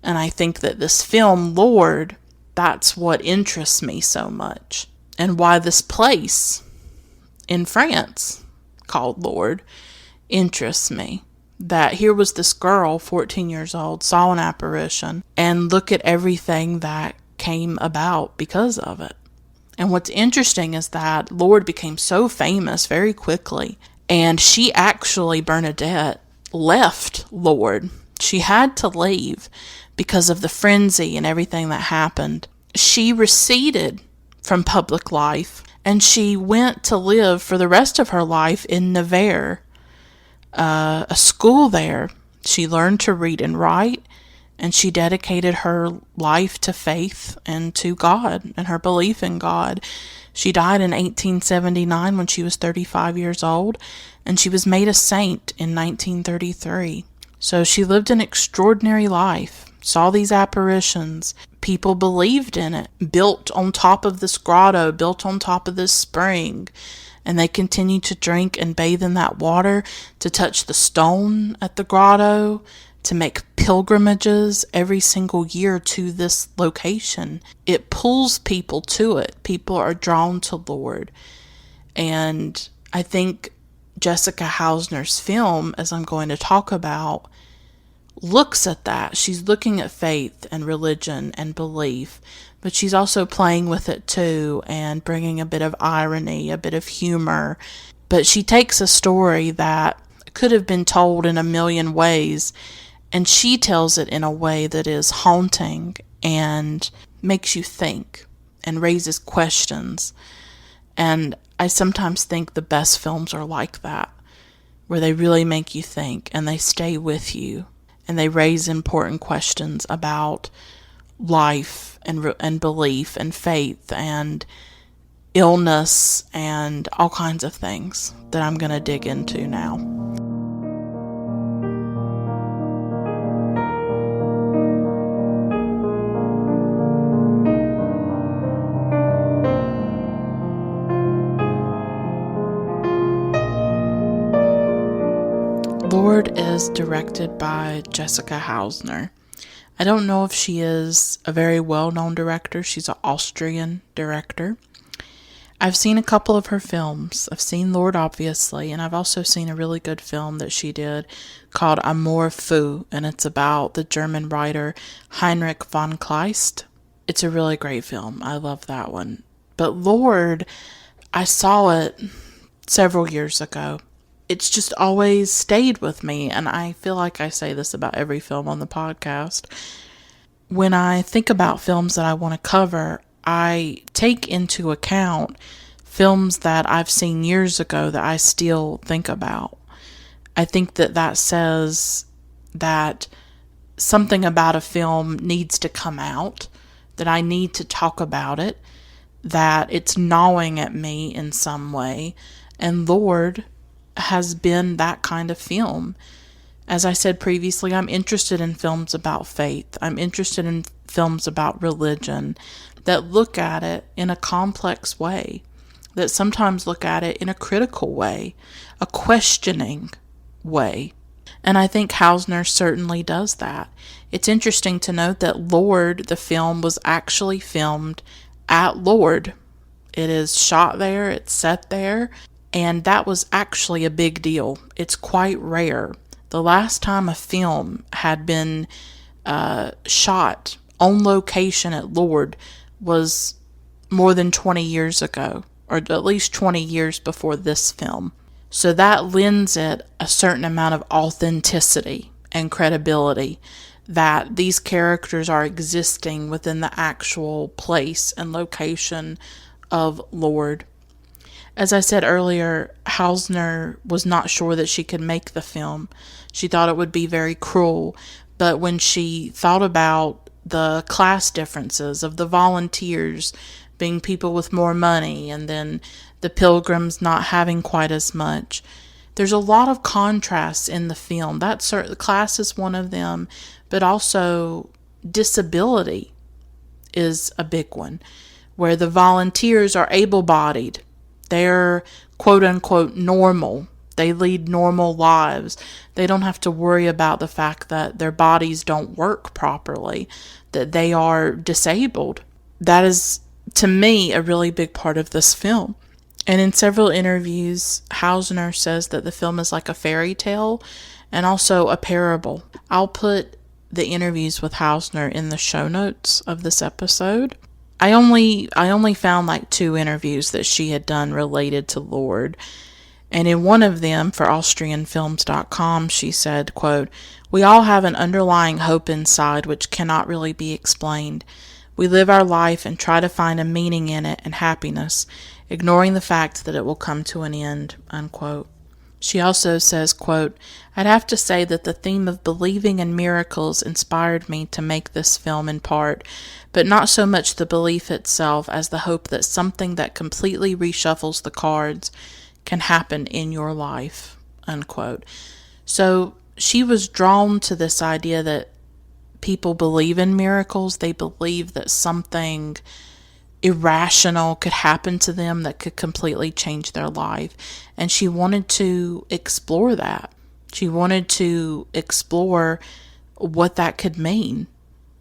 And I think that this film, Lourdes, that's what interests me so much. And why this place in France called Lourdes interests me. That here was this girl, 14 years old, saw an apparition, and look at everything that came about because of it. And what's interesting is that Lourdes became so famous very quickly, and she actually, Bernadette, left Lourdes. She had to leave because of the frenzy and everything that happened. She receded from public life, and she went to live for the rest of her life in Nevers, a school there. She learned to read and write, and she dedicated her life to faith and to God and her belief in God. She died in 1879 when she was 35 years old, and she was made a saint in 1933. So she lived an extraordinary life, saw these apparitions. People believed in it, built on top of this grotto, built on top of this spring, and they continued to drink and bathe in that water, to touch the stone at the grotto, to make pilgrimages every single year to this location. It pulls people to it. People are drawn to Lourdes. And I think Jessica Hausner's film, as I'm going to talk about, looks at that. She's looking at faith and religion and belief, but she's also playing with it too and bringing a bit of irony, a bit of humor. But she takes a story that could have been told in a million ways, and she tells it in a way that is haunting and makes you think and raises questions. And I sometimes think the best films are like that, where they really make you think and they stay with you and they raise important questions about life and belief and faith and illness and all kinds of things that I'm going to dig into now. Lourdes is directed by Jessica Hausner. I don't know if she is a very well-known director. She's an Austrian director. I've seen a couple of her films. I've seen Lourdes, obviously, and I've also seen a really good film that she did called Amour Fou, and it's about the German writer Heinrich von Kleist. It's a really great film. I love that one. But Lourdes, I saw it several years ago. It's just always stayed with me, and I feel like I say this about every film on the podcast. When I think about films that I want to cover, I take into account films that I've seen years ago that I still think about. I think that says that something about a film needs to come out, that I need to talk about it, that it's gnawing at me in some way, and Lourdes has been that kind of film. As I said previously, I'm interested in films about faith. I'm interested in films about religion that look at it in a complex way, that sometimes look at it in a critical way, a questioning way. And I think Hausner certainly does that. It's interesting to note that Lourdes, the film, was actually filmed at Lourdes. It is shot there, it's set there, and that was actually a big deal. It's quite rare. The last time a film had been shot on location at Lourdes was more than 20 years ago, or at least 20 years before this film. So that lends it a certain amount of authenticity and credibility, that these characters are existing within the actual place and location of Lourdes. As I said earlier, Hausner was not sure that she could make the film. She thought it would be very cruel, but when she thought about the class differences of the volunteers being people with more money and then the pilgrims not having quite as much, there's a lot of contrasts in the film. The class is one of them, but also disability is a big one, where the volunteers are able-bodied. They're quote-unquote normal. They lead normal lives. They don't have to worry about the fact that their bodies don't work properly, that they are disabled. That is, to me, a really big part of this film. And in several interviews, Hausner says that the film is like a fairy tale and also a parable. I'll put the interviews with Hausner in the show notes of this episode. I only found like 2 interviews that she had done related to Lourdes. And in one of them, for AustrianFilms.com, she said, quote, "We all have an underlying hope inside which cannot really be explained. We live our life and try to find a meaning in it and happiness, ignoring the fact that it will come to an end," unquote. She also says, quote, "I'd have to say that the theme of believing in miracles inspired me to make this film in part, but not so much the belief itself as the hope that something that completely reshuffles the cards can happen in your life," unquote. So she was drawn to this idea that people believe in miracles. They believe that something irrational could happen to them that could completely change their life. And she wanted to explore that. She wanted to explore what that could mean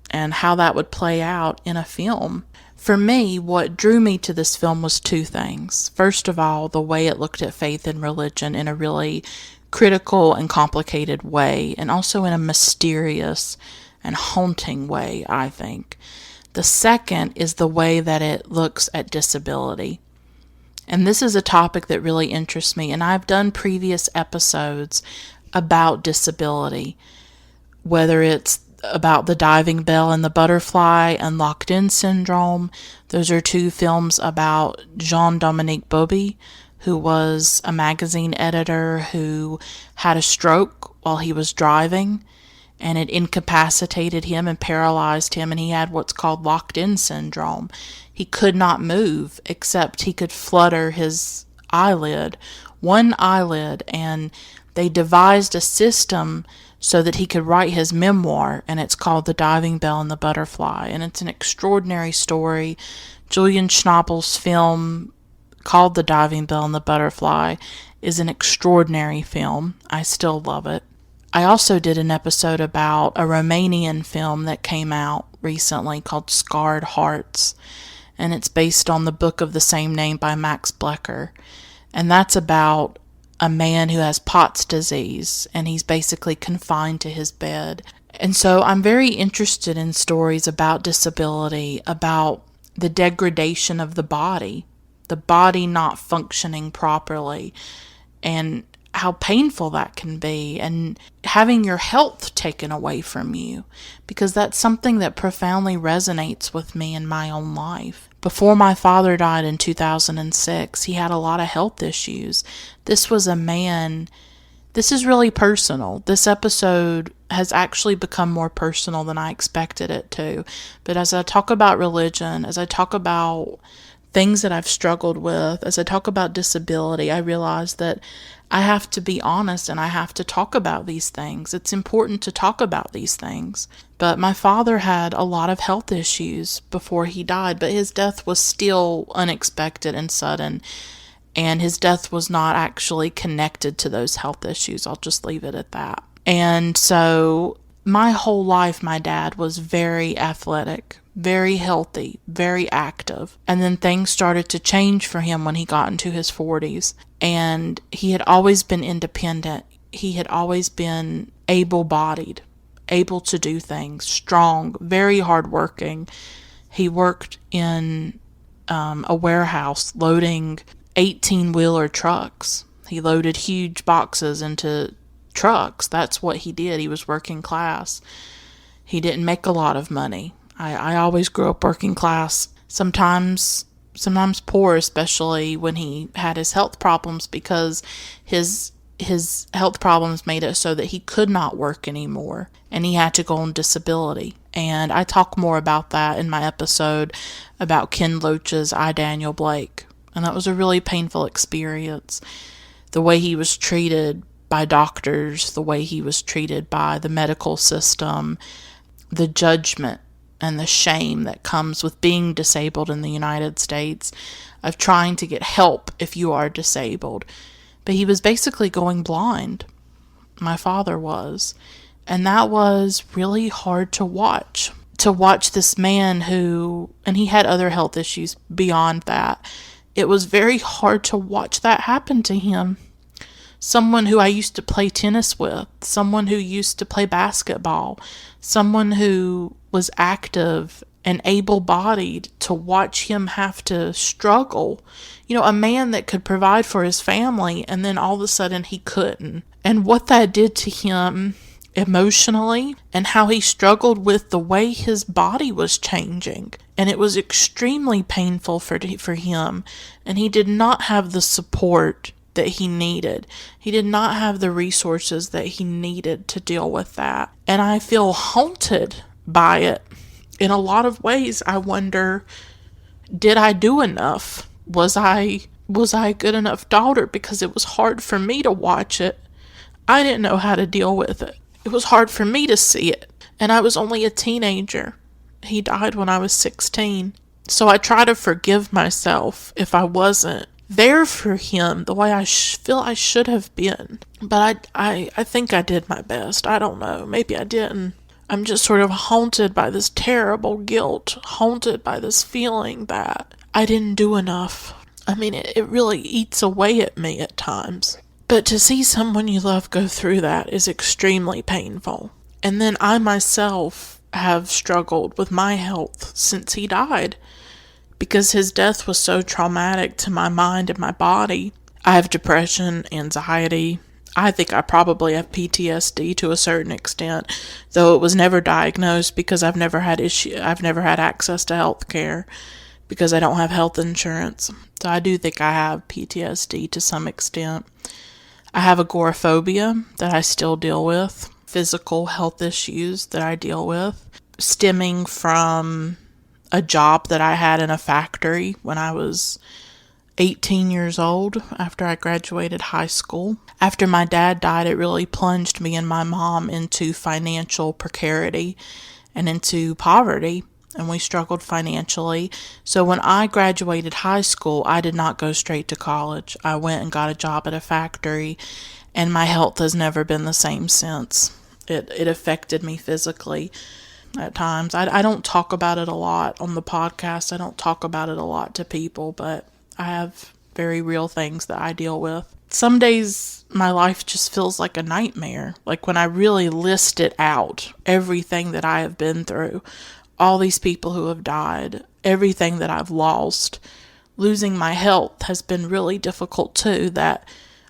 and how that would play out in a film. For me, what drew me to this film was two things. First of all, the way it looked at faith and religion in a really critical and complicated way, and also in a mysterious and haunting way, I think. The second is the way that it looks at disability. And this is a topic that really interests me, and I've done previous episodes about disability, whether it's about the diving bell and the butterfly and locked-in syndrome. Those are two films about Jean-Dominique Bauby, who was a magazine editor who had a stroke while he was driving, and it incapacitated him and paralyzed him, and he had what's called locked-in syndrome. He could not move except he could flutter his eyelid, one eyelid, and they devised a system so that he could write his memoir, and it's called The Diving Bell and the Butterfly, and it's an extraordinary story. Julian Schnabel's film called The Diving Bell and the Butterfly is an extraordinary film. I still love it. I also did an episode about a Romanian film that came out recently called Scarred Hearts, and it's based on the book of the same name by Max Blecher, and that's about a man who has Pott's disease, and he's basically confined to his bed. And so I'm very interested in stories about disability, about the degradation of the body not functioning properly, and how painful that can be, and having your health taken away from you, because that's something that profoundly resonates with me in my own life. Before my father died in 2006, he had a lot of health issues. This was a man, this is really personal. This episode has actually become more personal than I expected it to. But as I talk about religion, as I talk about things that I've struggled with, as I talk about disability, I realize that I have to be honest and I have to talk about these things. It's important to talk about these things. But my father had a lot of health issues before he died, but his death was still unexpected and sudden, and his death was not actually connected to those health issues. I'll just leave it at that. And so my whole life, my dad was very athletic, very healthy, very active. And then things started to change for him when he got into his 40s. And he had always been independent. He had always been able-bodied, able to do things, strong, very hardworking. He worked in a warehouse loading 18-wheeler trucks. He loaded huge boxes into trucks. That's what he did. He was working class. He didn't make a lot of money. I always grew up working class, sometimes poor, especially when he had his health problems, because his health problems made it so that he could not work anymore, and he had to go on disability. And I talk more about that in my episode about Ken Loach's I, Daniel Blake. And that was a really painful experience. The way he was treated by doctors, the way he was treated by the medical system, the judgment and the shame that comes with being disabled in the United States, of trying to get help if you are disabled. But he was basically going blind. My father was. And that was really hard to watch. To watch this man who, and he had other health issues beyond that. It was very hard to watch that happen to him. Someone who I used to play tennis with, someone who used to play basketball, someone who was active and able-bodied, to watch him have to struggle. You know, a man that could provide for his family, and then all of a sudden he couldn't. And what that did to him emotionally, and how he struggled with the way his body was changing. And it was extremely painful for him. And he did not have the support that he needed. He did not have the resources that he needed to deal with that. And I feel haunted by it. In a lot of ways, I wonder, did I do enough? Was I a good enough daughter? Because it was hard for me to watch it. I didn't know how to deal with it. It was hard for me to see it. And I was only a teenager. He died when I was 16. So I try to forgive myself if I wasn't there for him the way I feel I should have been. But I think I did my best. I don't know. Maybe I didn't. I'm just sort of haunted by this terrible guilt, haunted by this feeling that I didn't do enough. I mean, it really eats away at me at times. But to see someone you love go through that is extremely painful. And then I myself have struggled with my health since he died, because his death was so traumatic to my mind and my body. I have depression, anxiety. I think I probably have PTSD to a certain extent, though it was never diagnosed because I've never had access to health care because I don't have health insurance. So I do think I have PTSD to some extent. I have agoraphobia that I still deal with, physical health issues that I deal with, stemming from a job that I had in a factory when I was 18 years old after I graduated high school. After my dad died, it really plunged me and my mom into financial precarity and into poverty, and we struggled financially. So when I graduated high school, I did not go straight to college. I went and got a job at a factory, and my health has never been the same since. It affected me physically at times. I don't talk about it a lot on the podcast. I don't talk about it a lot to people, but I have very real things that I deal with. Some days my life just feels like a nightmare. Like when I really list it out, everything that I have been through, all these people who have died, everything that I've lost. Losing my health has been really difficult too, that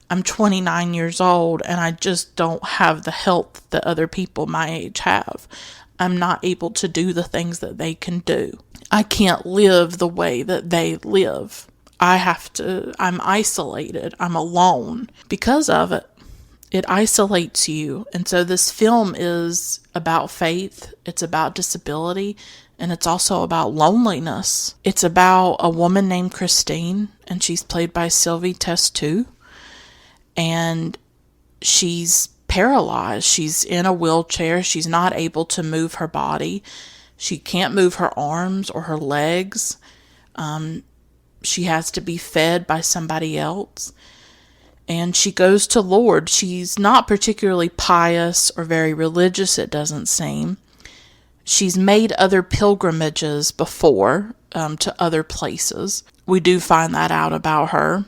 I'm 29 years old and I just don't have the health that other people my age have. I'm not able to do the things that they can do. I can't live the way that they live. I'm isolated. I'm alone because of it. It isolates you. And so this film is about faith. It's about disability. And it's also about loneliness. It's about a woman named Christine, and she's played by Sylvie Testu. And she's paralyzed. She's in a wheelchair. She's not able to move her body. She can't move her arms or her legs. She has to be fed by somebody else. And she goes to Lourdes. She's not particularly pious or very religious, it doesn't seem. She's made other pilgrimages before to other places. We do find that out about her.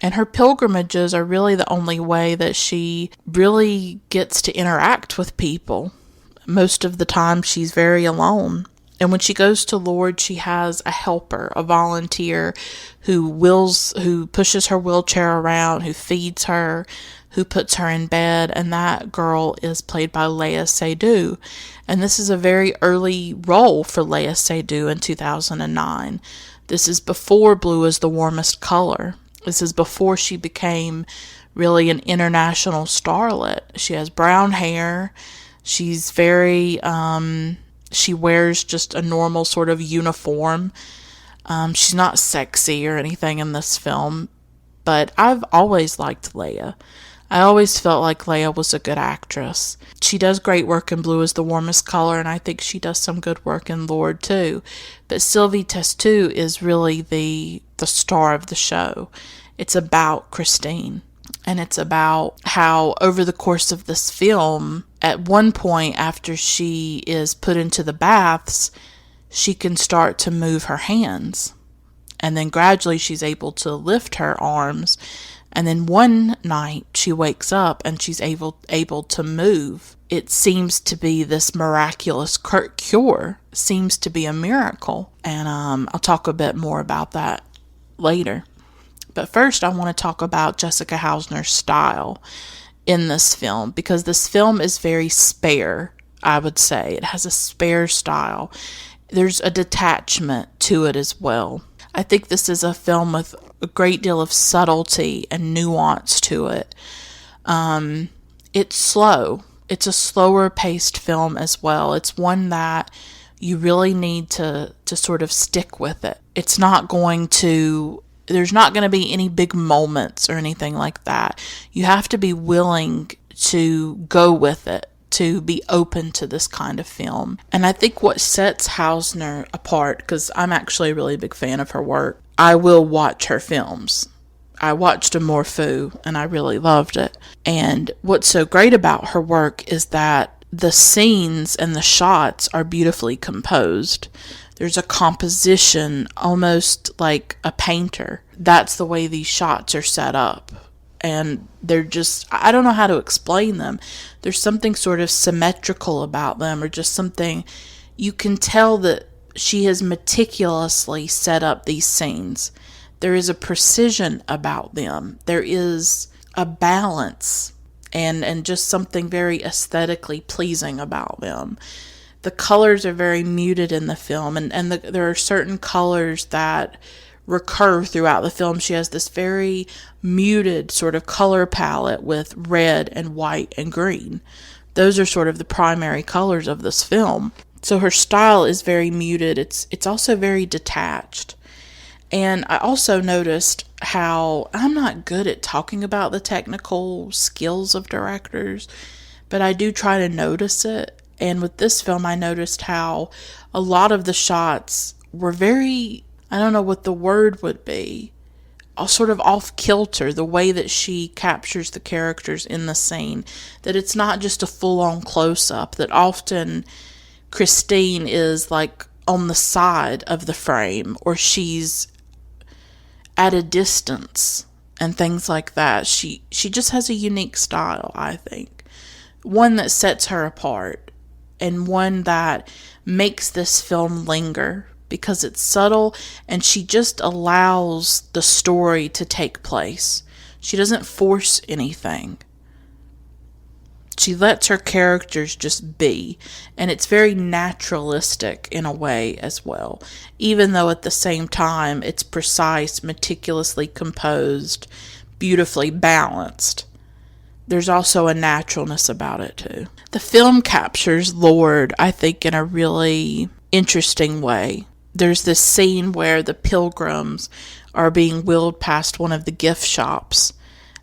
And her pilgrimages are really the only way that she really gets to interact with people. Most of the time she's very alone. And when she goes to Lourdes, she has a helper, a volunteer who pushes her wheelchair around, who feeds her, who puts her in bed, and that girl is played by Léa Seydoux. And this is a very early role for Léa Seydoux in 2009. This is before Blue is the Warmest Color. This is before she became really an international starlet. She has brown hair. She's very, she wears just a normal sort of uniform. She's not sexy or anything in this film, but I've always liked Léa. I always felt like Léa was a good actress. She does great work in Blue is the Warmest Color, and I think she does some good work in Lourdes too. But Sylvie Testu is really the star of the show. It's about Christine, and it's about how over the course of this film, at one point after she is put into the baths, she can start to move her hands. And then gradually she's able to lift her arms. And then one night she wakes up and she's able to move. It seems to be this miraculous cure. Seems to be a miracle. And I'll talk a bit more about that later. But first I want to talk about Jessica Hausner's style in this film, because this film is very spare, I would say. It has a spare style. There's a detachment to it as well. I think this is a film with a great deal of subtlety and nuance to it. It's slow. It's a slower paced film as well. It's one that you really need to sort of stick with it. There's not going to be any big moments or anything like that. You have to be willing to go with it, to be open to this kind of film. And I think what sets Hausner apart, because I'm actually a really big fan of her work, I will watch her films. I watched Amour Fou and I really loved it. And what's so great about her work is that the scenes and the shots are beautifully composed. There's a composition almost like a painter. That's the way these shots are set up. And they're just, I don't know how to explain them. There's something sort of symmetrical about them, or just something, you can tell that she has meticulously set up these scenes. There is a precision about them. There is a balance and just something very aesthetically pleasing about them. The colors are very muted in the film, and there are certain colors that recur throughout the film. She has this very muted sort of color palette with red and white and green. Those are sort of the primary colors of this film. So her style is very muted. It's also very detached. And I also noticed how I'm not good at talking about the technical skills of directors, but I do try to notice it. And with this film, I noticed how a lot of the shots were very, I don't know what the word would be, sort of off kilter, the way that she captures the characters in the scene. That it's not just a full-on close-up, that often Christine is like on the side of the frame, or she's at a distance and things like that. She just has a unique style, I think. One that sets her apart, and one that makes this film linger because it's subtle, and she just allows the story to take place. She doesn't force anything. She lets her characters just be, and it's very naturalistic in a way as well, even though at the same time it's precise, meticulously composed, beautifully balanced. There's also a naturalness about it too. The film captures Lourdes, I think, in a really interesting way. There's this scene where the pilgrims are being wheeled past one of the gift shops.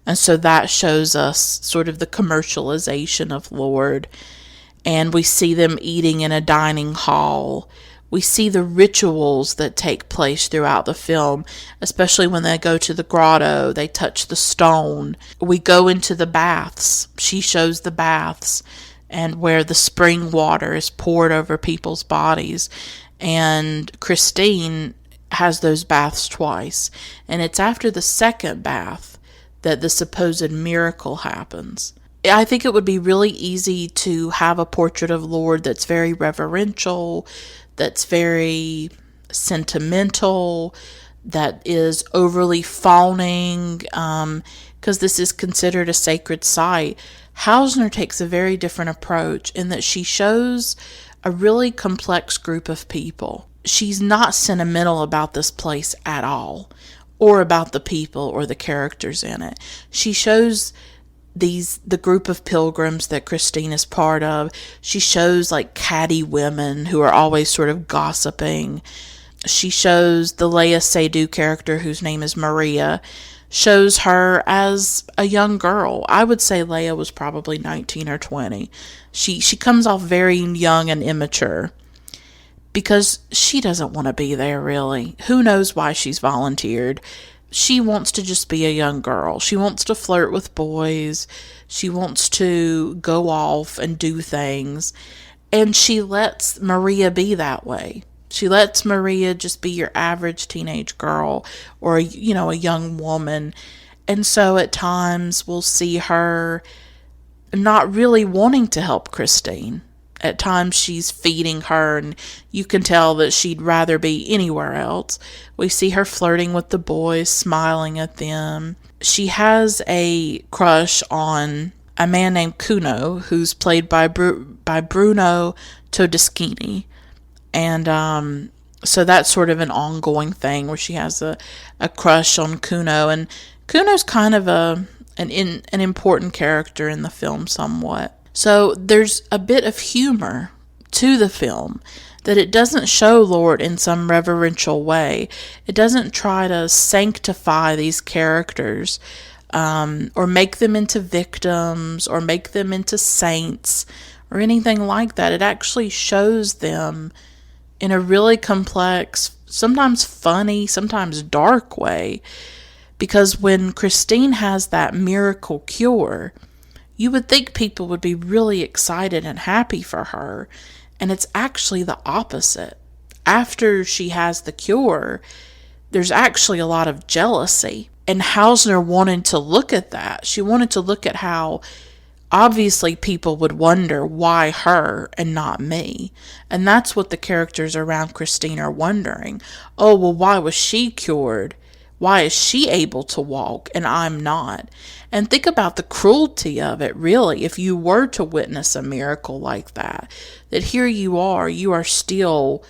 And so that shows us sort of the commercialization of Lourdes. And we see them eating in a dining hall. We see the rituals that take place throughout the film, especially when they go to the grotto, they touch the stone. We go into the baths. She shows the baths, and where the spring water is poured over people's bodies. And Christine has those baths twice. And it's after the second bath that the supposed miracle happens. I think it would be really easy to have a portrait of Lourdes that's very reverential, that's very sentimental, that is overly fawning, because this is considered a sacred site. Hausner takes a very different approach in that she shows a really complex group of people. She's not sentimental about this place at all, or about the people or the characters in it. She shows the group of pilgrims that Christine is part of. She shows like catty women who are always sort of gossiping. She shows the Leia Seydoux character, whose name is Maria, shows her as a young girl. I would say Leia was probably 19 or 20. She comes off very young and immature because she doesn't want to be there, really. Who knows why she's volunteered? She wants to just be a young girl. She wants to flirt with boys. She wants to go off and do things. And she lets Maria be that way. She lets Maria just be your average teenage girl, or, a young woman. And so at times we'll see her not really wanting to help Christine. At times she's feeding her, and you can tell that she'd rather be anywhere else. We see her flirting with the boys, smiling at them. She has a crush on a man named Kuno, who's played by Bruno Todeschini. And so that's sort of an ongoing thing where she has a crush on Kuno. And Kuno's kind of an important character in the film somewhat. So there's a bit of humor to the film, that it doesn't show Lourdes in some reverential way. It doesn't try to sanctify these characters. or make them into victims or make them into saints or anything like that. It actually shows them in a really complex, sometimes funny, sometimes dark way. Because when Christine has that miracle cure, you would think people would be really excited and happy for her. And it's actually the opposite. After she has the cure, there's actually a lot of jealousy. And Hausner wanted to look at that. She wanted to look at how obviously people would wonder why her and not me. And that's what the characters around Christine are wondering. Oh, well, why was she cured? Why is she able to walk and I'm not? And think about the cruelty of it, really, if you were to witness a miracle like that. That here you are still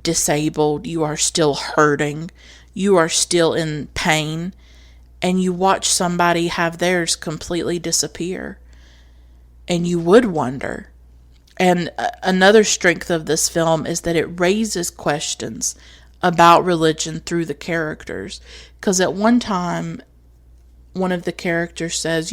disabled, you are still hurting, you are still in pain, and you watch somebody have theirs completely disappear. And you would wonder. And another strength of this film is that it raises questions about religion through the characters. Because at one time, one of the characters says,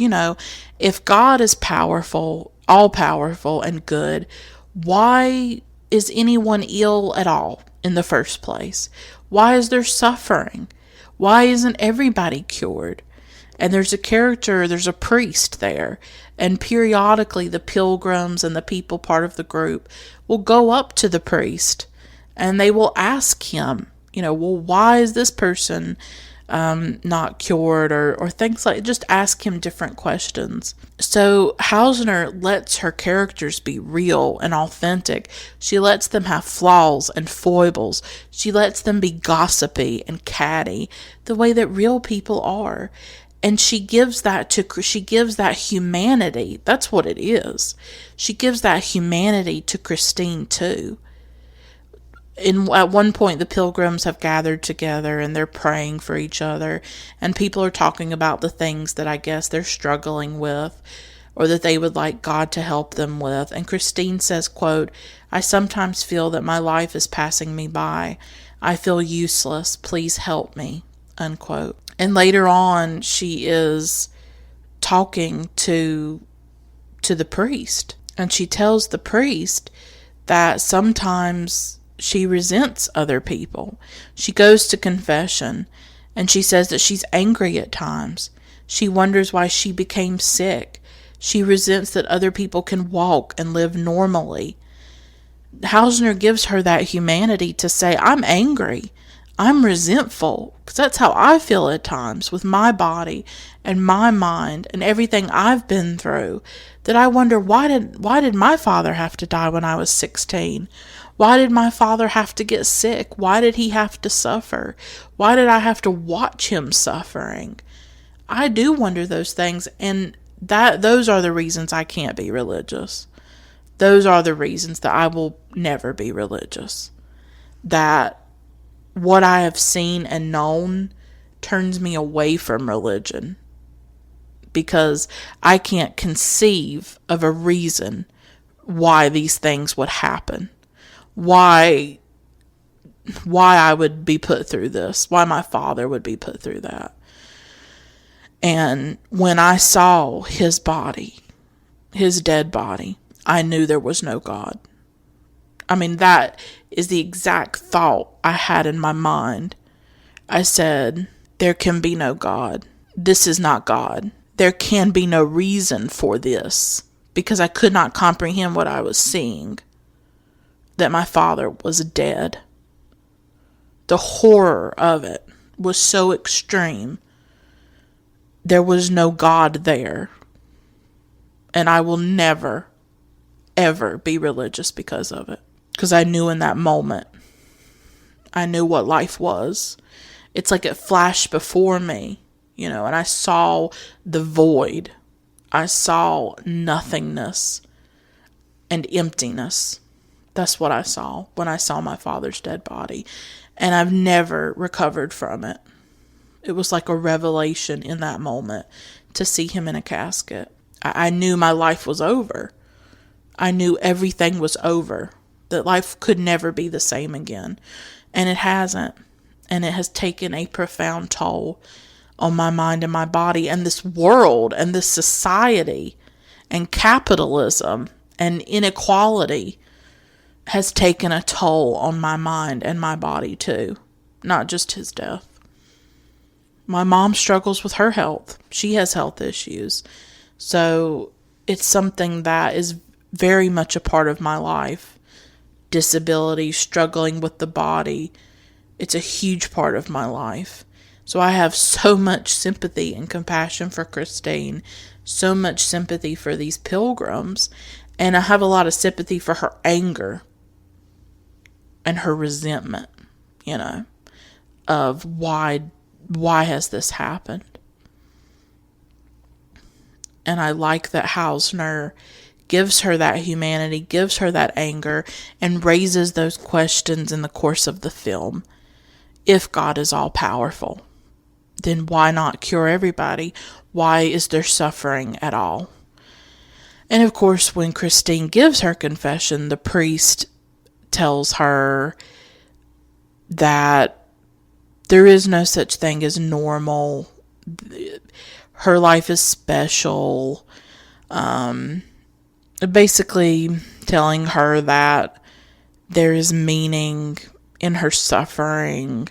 if God is powerful, all powerful and good, why is anyone ill at all in the first place? Why is there suffering? Why isn't everybody cured? And there's a priest there. And periodically the pilgrims and the people part of the group will go up to the priest and they will ask him, well, why is this person not cured or things like, just ask him different questions. So Hausner lets her characters be real and authentic. She lets them have flaws and foibles. She lets them be gossipy and catty, the way that real people are. And she gives that humanity. That's what it is. She gives that humanity to Christine too. At one point, the pilgrims have gathered together and they're praying for each other, and people are talking about the things that I guess they're struggling with or that they would like God to help them with. And Christine says, quote, "I sometimes feel that my life is passing me by. I feel useless. Please help me," unquote. And later on, she is talking to the priest, and she tells the priest that sometimes she resents other people. She goes to confession, and she says that she's angry at times. She wonders why she became sick. She resents that other people can walk and live normally. Hausner gives her that humanity to say, I'm angry. I'm resentful, because that's how I feel at times with my body and my mind and everything I've been through, that I wonder, why did my father have to die when I was 16? Why did my father have to get sick? Why did he have to suffer? Why did I have to watch him suffering? I do wonder those things, and those are the reasons I can't be religious. Those are the reasons that I will never be religious. That what I have seen and known turns me away from religion, because I can't conceive of a reason why these things would happen, why I would be put through this, why my father would be put through that. And when I saw his body, his dead body, I knew there was no God. I mean, that is the exact thought I had in my mind. I said, there can be no God. This is not God. There can be no reason for this, because I could not comprehend what I was seeing, that my father was dead. The horror of it was so extreme. There was no God there. And I will never, ever be religious because of it. Because I knew in that moment, I knew what life was. It's like it flashed before me, and I saw the void. I saw nothingness and emptiness. That's what I saw when I saw my father's dead body. And I've never recovered from it. It was like a revelation in that moment to see him in a casket. I knew my life was over. I knew everything was over. That life could never be the same again. And it hasn't. And it has taken a profound toll on my mind and my body, and this world and this society and capitalism and inequality has taken a toll on my mind and my body too, not just his death. My mom struggles with her health. She has health issues. So it's something that is very much a part of my life. Disability, struggling with the body. It's a huge part of my life. So I have so much sympathy and compassion for Christine, so much sympathy for these pilgrims, and I have a lot of sympathy for her anger and her resentment, of why has this happened. And I like that Hausner gives her that humanity, gives her that anger, and raises those questions in the course of the film. If God is all powerful, then why not cure everybody? Why is there suffering at all? And of course, when Christine gives her confession, the priest tells her that there is no such thing as normal. Her life is special. Basically telling her that there is meaning in her suffering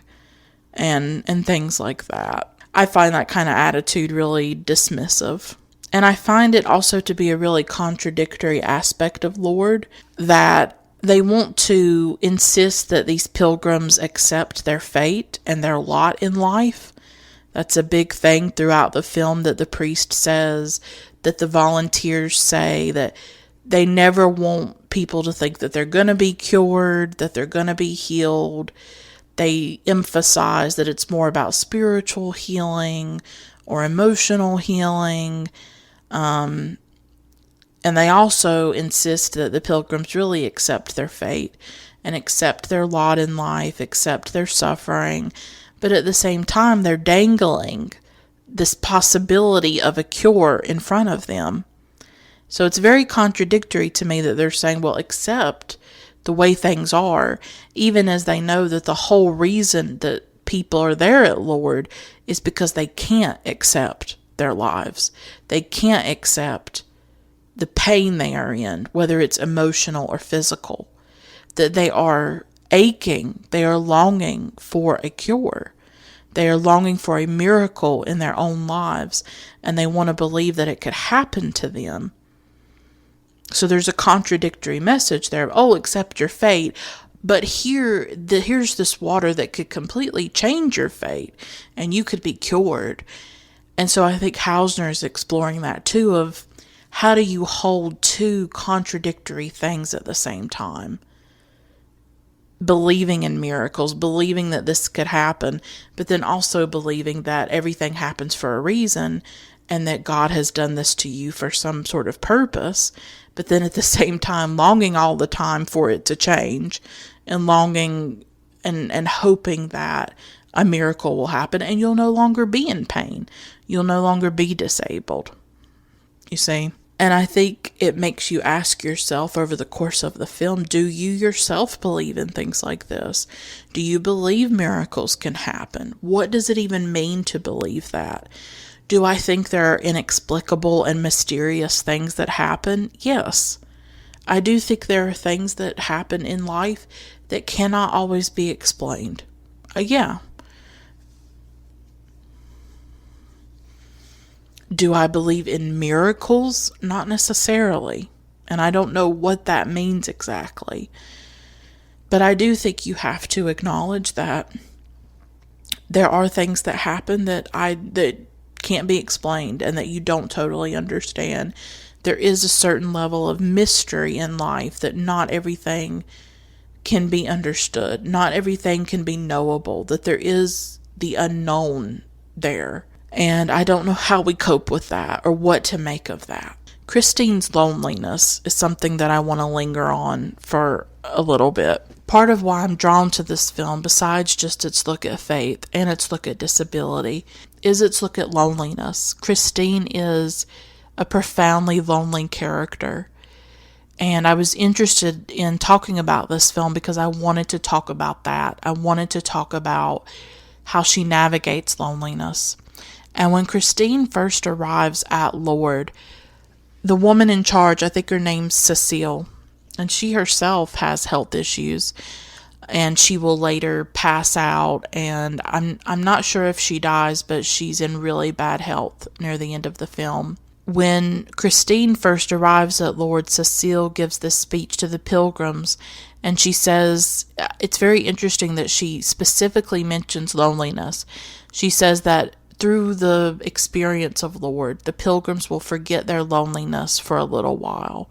and things like that. I find that kind of attitude really dismissive. And I find it also to be a really contradictory aspect of Lourdes, that they want to insist that these pilgrims accept their fate and their lot in life. That's a big thing throughout the film that the priest says, that the volunteers say, that they never want people to think that they're going to be cured, that they're going to be healed. They emphasize that it's more about spiritual healing or emotional healing. And they also insist that the pilgrims really accept their fate and accept their lot in life, accept their suffering. But at the same time, they're dangling this possibility of a cure in front of them. So it's very contradictory to me that they're saying, well, accept the way things are, even as they know that the whole reason that people are there at Lourdes is because they can't accept their lives. They can't accept the pain they are in, whether it's emotional or physical, that they are aching, they are longing for a cure. They are longing for a miracle in their own lives, and they want to believe that it could happen to them. So there's a contradictory message there. Oh, accept your fate. But here's this water that could completely change your fate, and you could be cured. And so I think Hausner is exploring that too, of how do you hold two contradictory things at the same time? Believing in miracles, believing that this could happen, but then also believing that everything happens for a reason and that God has done this to you for some sort of purpose, but then at the same time longing all the time for it to change and longing and hoping that a miracle will happen and you'll no longer be in pain. You'll no longer be disabled. You see? And I think it makes you ask yourself over the course of the film, do you yourself believe in things like this? Do you believe miracles can happen? What does it even mean to believe that? Do I think there are inexplicable and mysterious things that happen? Yes. I do think there are things that happen in life that cannot always be explained. Yeah. Do I believe in miracles? Not necessarily. And I don't know what that means exactly. But I do think you have to acknowledge that there are things that happen that can't be explained and that you don't totally understand. There is a certain level of mystery in life that not everything can be understood. Not everything can be knowable. That there is the unknown there. And I don't know how we cope with that or what to make of that. Christine's loneliness is something that I want to linger on for a little bit. Part of why I'm drawn to this film, besides just its look at faith and its look at disability, is its look at loneliness. Christine is a profoundly lonely character. And I was interested in talking about this film because I wanted to talk about that. I wanted to talk about how she navigates loneliness. And when Christine first arrives at Lourdes, the woman in charge, I think her name's Cecile, and she herself has health issues, and she will later pass out, and I'm not sure if she dies, but she's in really bad health near the end of the film. When Christine first arrives at Lourdes, Cecile gives this speech to the pilgrims, and she says, it's very interesting that she specifically mentions loneliness. She says that through the experience of Lourdes, the pilgrims will forget their loneliness for a little while.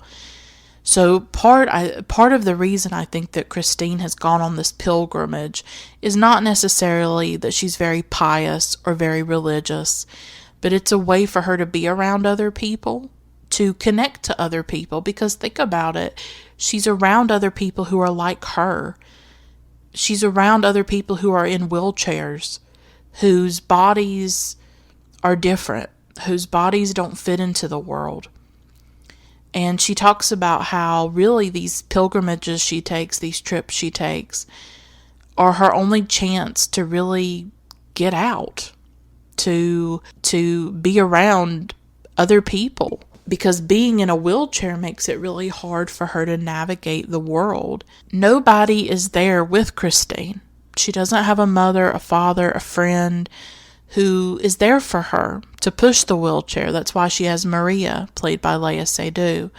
So part of the reason I think that Christine has gone on this pilgrimage is not necessarily that she's very pious or very religious, but it's a way for her to be around other people, to connect to other people, because think about it, she's around other people who are like her. She's around other people who are in wheelchairs, whose bodies are different, whose bodies don't fit into the world. And she talks about how really these pilgrimages she takes, these trips she takes, are her only chance to really get out, to be around other people. Because being in a wheelchair makes it really hard for her to navigate the world. Nobody is there with Christine. She doesn't have a mother, a father, a friend who is there for her to push the wheelchair. That's why she has Maria, played by Léa Seydoux.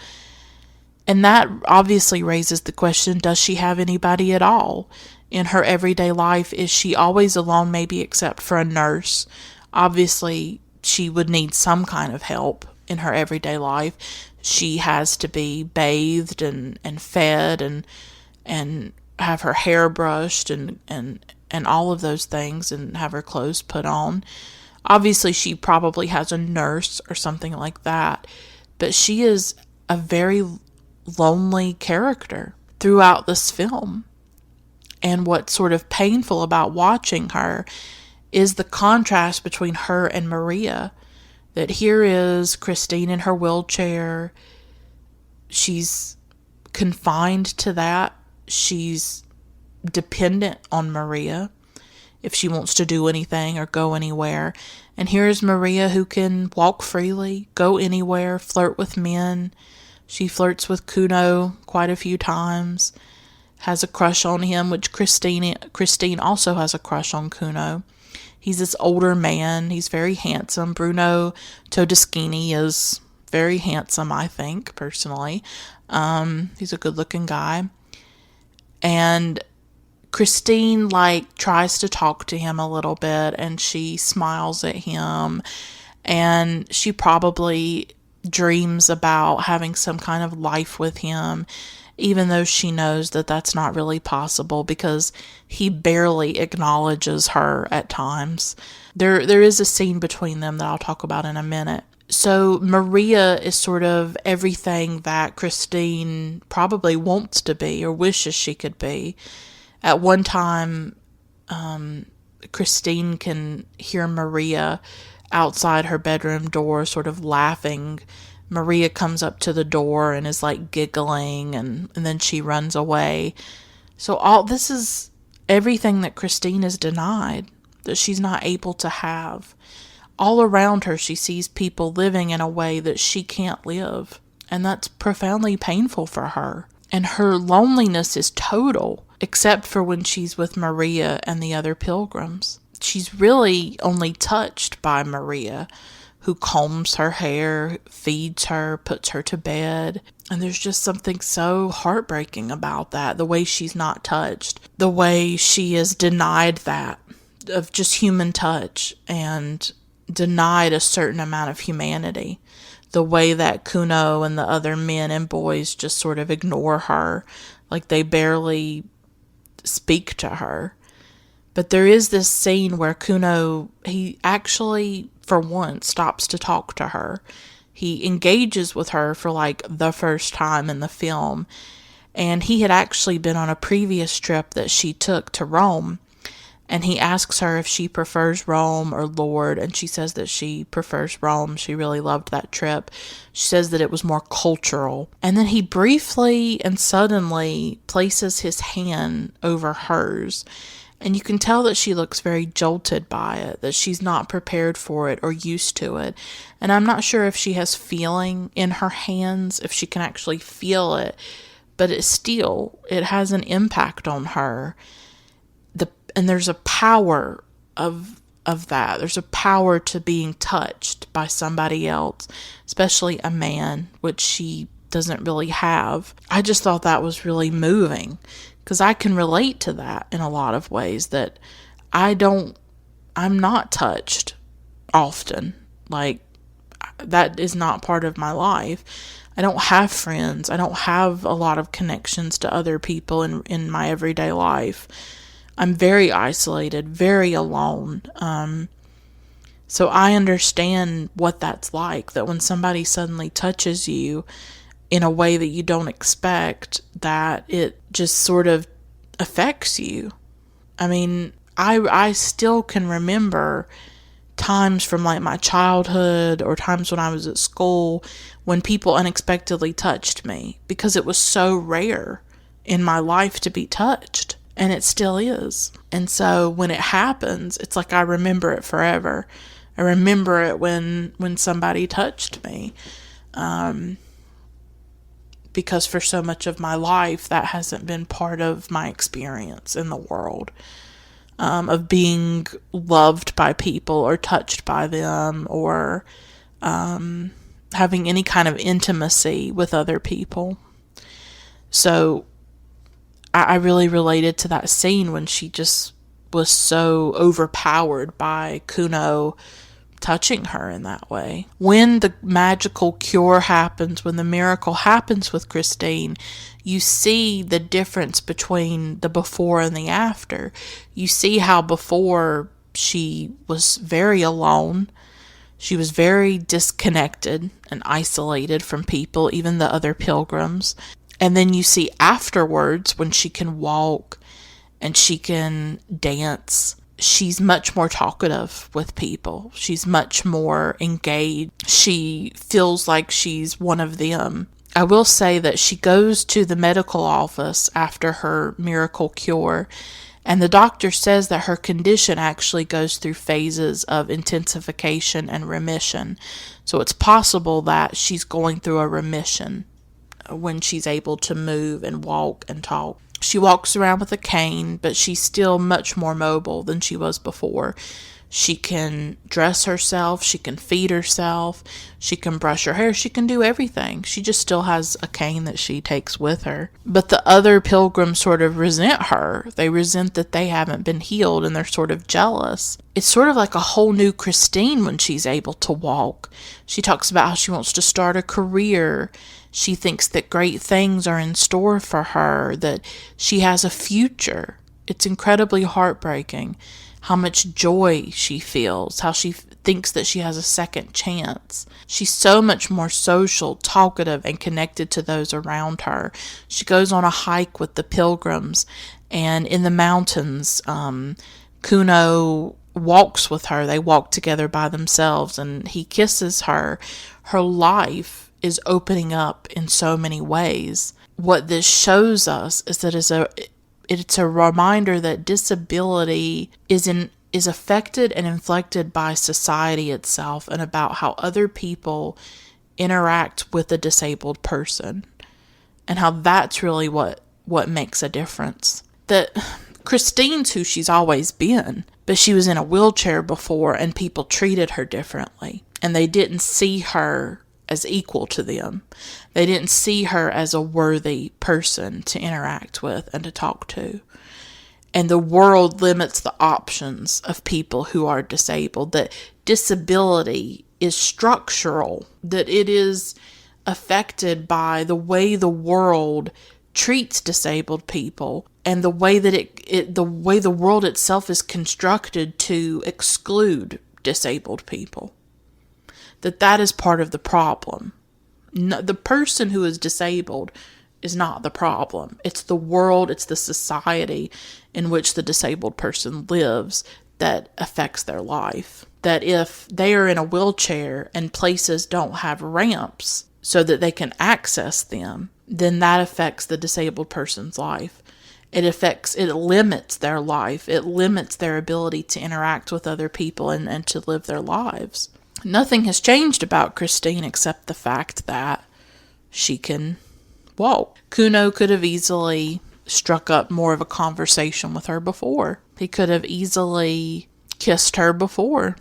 And that obviously raises the question, does she have anybody at all in her everyday life? Is she always alone, maybe except for a nurse? Obviously, she would need some kind of help in her everyday life. She has to be bathed and fed and have her hair brushed and all of those things, and have her clothes put on. Obviously, she probably has a nurse or something like that, but she is a very lonely character throughout this film. And what's sort of painful about watching her is the contrast between her and Maria. That here is Christine in her wheelchair. She's confined to that. She's dependent on Maria if she wants to do anything or go anywhere. And here's Maria, who can walk freely, go anywhere, flirt with men. She flirts with Kuno quite a few times, has a crush on him, which Christine also has a crush on Kuno. He's this older man. He's very handsome. Bruno Todeschini is very handsome, I think, personally. He's a good-looking guy. And Christine, tries to talk to him a little bit, and she smiles at him, and she probably dreams about having some kind of life with him, even though she knows that that's not really possible because he barely acknowledges her at times. There is a scene between them that I'll talk about in a minute. So Maria is sort of everything that Christine probably wants to be or wishes she could be. At one time, Christine can hear Maria outside her bedroom door sort of laughing. Maria comes up to the door and is giggling, and then she runs away. So all this is everything that Christine is denied, that she's not able to have. All around her, she sees people living in a way that she can't live, and that's profoundly painful for her. And her loneliness is total, except for when she's with Maria and the other pilgrims. She's really only touched by Maria, who combs her hair, feeds her, puts her to bed. And there's just something so heartbreaking about that, the way she's not touched, the way she is denied that, of just human touch, and denied a certain amount of humanity. The way that Kuno and the other men and boys just sort of ignore her, they barely speak to her. But there is this scene where Kuno, he actually, for once, stops to talk to her. He engages with her for the first time in the film. And he had actually been on a previous trip that she took to Rome. And he asks her if she prefers Rome or Lourdes, and she says that she prefers Rome. She really loved that trip. She says that it was more cultural. And then he briefly and suddenly places his hand over hers, And you can tell that she looks very jolted by it, that she's not prepared for it or used to it. And I'm not sure if she has feeling in her hands, if she can actually feel it, but it has an impact on her. And there's a power of that. There's a power to being touched by somebody else, especially a man, which she doesn't really have. I just thought that was really moving, because I can relate to that in a lot of ways, that I'm not touched often. Like, that is not part of my life. I don't have friends. I don't have a lot of connections to other people in my everyday life. I'm very isolated, very alone. So I understand what that's like, that when somebody suddenly touches you in a way that you don't expect, that it just sort of affects you. I mean, I still can remember times from like my childhood or times when I was at school when people unexpectedly touched me, because it was so rare in my life to be touched, and it still is. And so when it happens, it's like I remember it forever. I remember it when somebody touched me. Because for so much of my life, that hasn't been part of my experience in the world, of being loved by people or touched by them, or having any kind of intimacy with other people. So I really related to that scene when she just was so overpowered by Kuno touching her in that way. When the magical cure happens, when the miracle happens with Christine, you see the difference between the before and the after. You see how before she was very alone. She was very disconnected and isolated from people, even the other pilgrims. And then you see afterwards, when she can walk and she can dance, she's much more talkative with people. She's much more engaged. She feels like she's one of them. I will say that she goes to the medical office after her miracle cure, and the doctor says that her condition actually goes through phases of intensification and remission. So it's possible that she's going through a remission when she's able to move and walk and talk. She walks around with a cane, but she's still much more mobile than she was before. She can dress herself, she can feed herself, she can brush her hair, she can do everything. She just still has a cane that she takes with her. But the other pilgrims sort of resent her. They resent that they haven't been healed, and they're sort of jealous. It's sort of like a whole new Christine when she's able to walk. She talks about how she wants to start a career. She thinks that great things are in store for her, that she has a future. It's incredibly heartbreaking how much joy she feels, how she thinks that she has a second chance. She's so much more social, talkative, and connected to those around her. She goes on a hike with the pilgrims, and in the mountains, Kuno walks with her. They walk together by themselves, and he kisses her. Her life is opening up in so many ways. What this shows us is that it's a reminder that disability is affected and inflected by society itself, and about how other people interact with a disabled person, and how that's really what makes a difference. That Christine's who she's always been, but she was in a wheelchair before, and people treated her differently, and they didn't see her as equal to them. They didn't see her as a worthy person to interact with and to talk to. And the world limits the options of people who are disabled, that disability is structural, that it is affected by the way the world treats disabled people, and the way that the way the world itself is constructed to exclude disabled people. That is part of the problem. No, the person who is disabled is not the problem. It's the world, it's the society in which the disabled person lives that affects their life. That if they are in a wheelchair and places don't have ramps so that they can access them, then that affects the disabled person's life. It limits their life. It limits their ability to interact with other people and to live their lives. Nothing has changed about Christine except the fact that she can walk. Kuno could have easily struck up more of a conversation with her before. He could have easily kissed her before.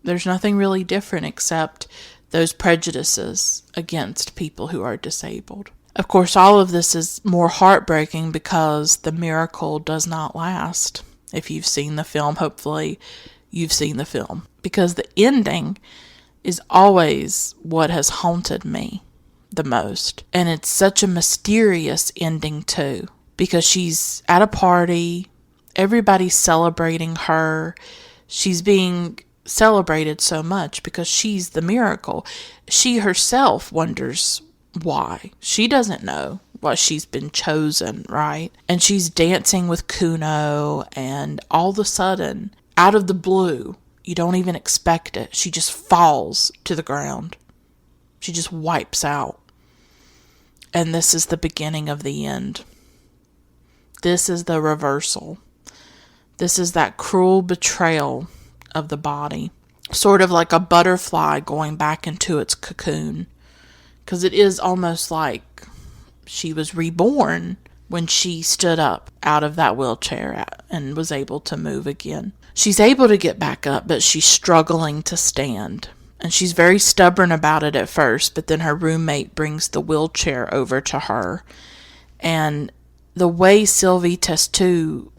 There's nothing really different except those prejudices against people who are disabled. Of course, all of this is more heartbreaking because the miracle does not last. If you've seen the film, hopefully you've seen the film. Because the ending is always what has haunted me the most. And it's such a mysterious ending too. Because she's at a party, everybody's celebrating her. She's being celebrated so much because she's the miracle. She herself wonders why. She doesn't know why she's been chosen, right? And she's dancing with Kuno, and all of a sudden, out of the blue, you don't even expect it, she just falls to the ground. She just wipes out. And this is the beginning of the end. This is the reversal. This is that cruel betrayal of the body. Sort of like a butterfly going back into its cocoon. Because it is almost like she was reborn when she stood up out of that wheelchair and was able to move again. She's able to get back up, but she's struggling to stand. And she's very stubborn about it at first, but then her roommate brings the wheelchair over to her. And the way Sylvie Testud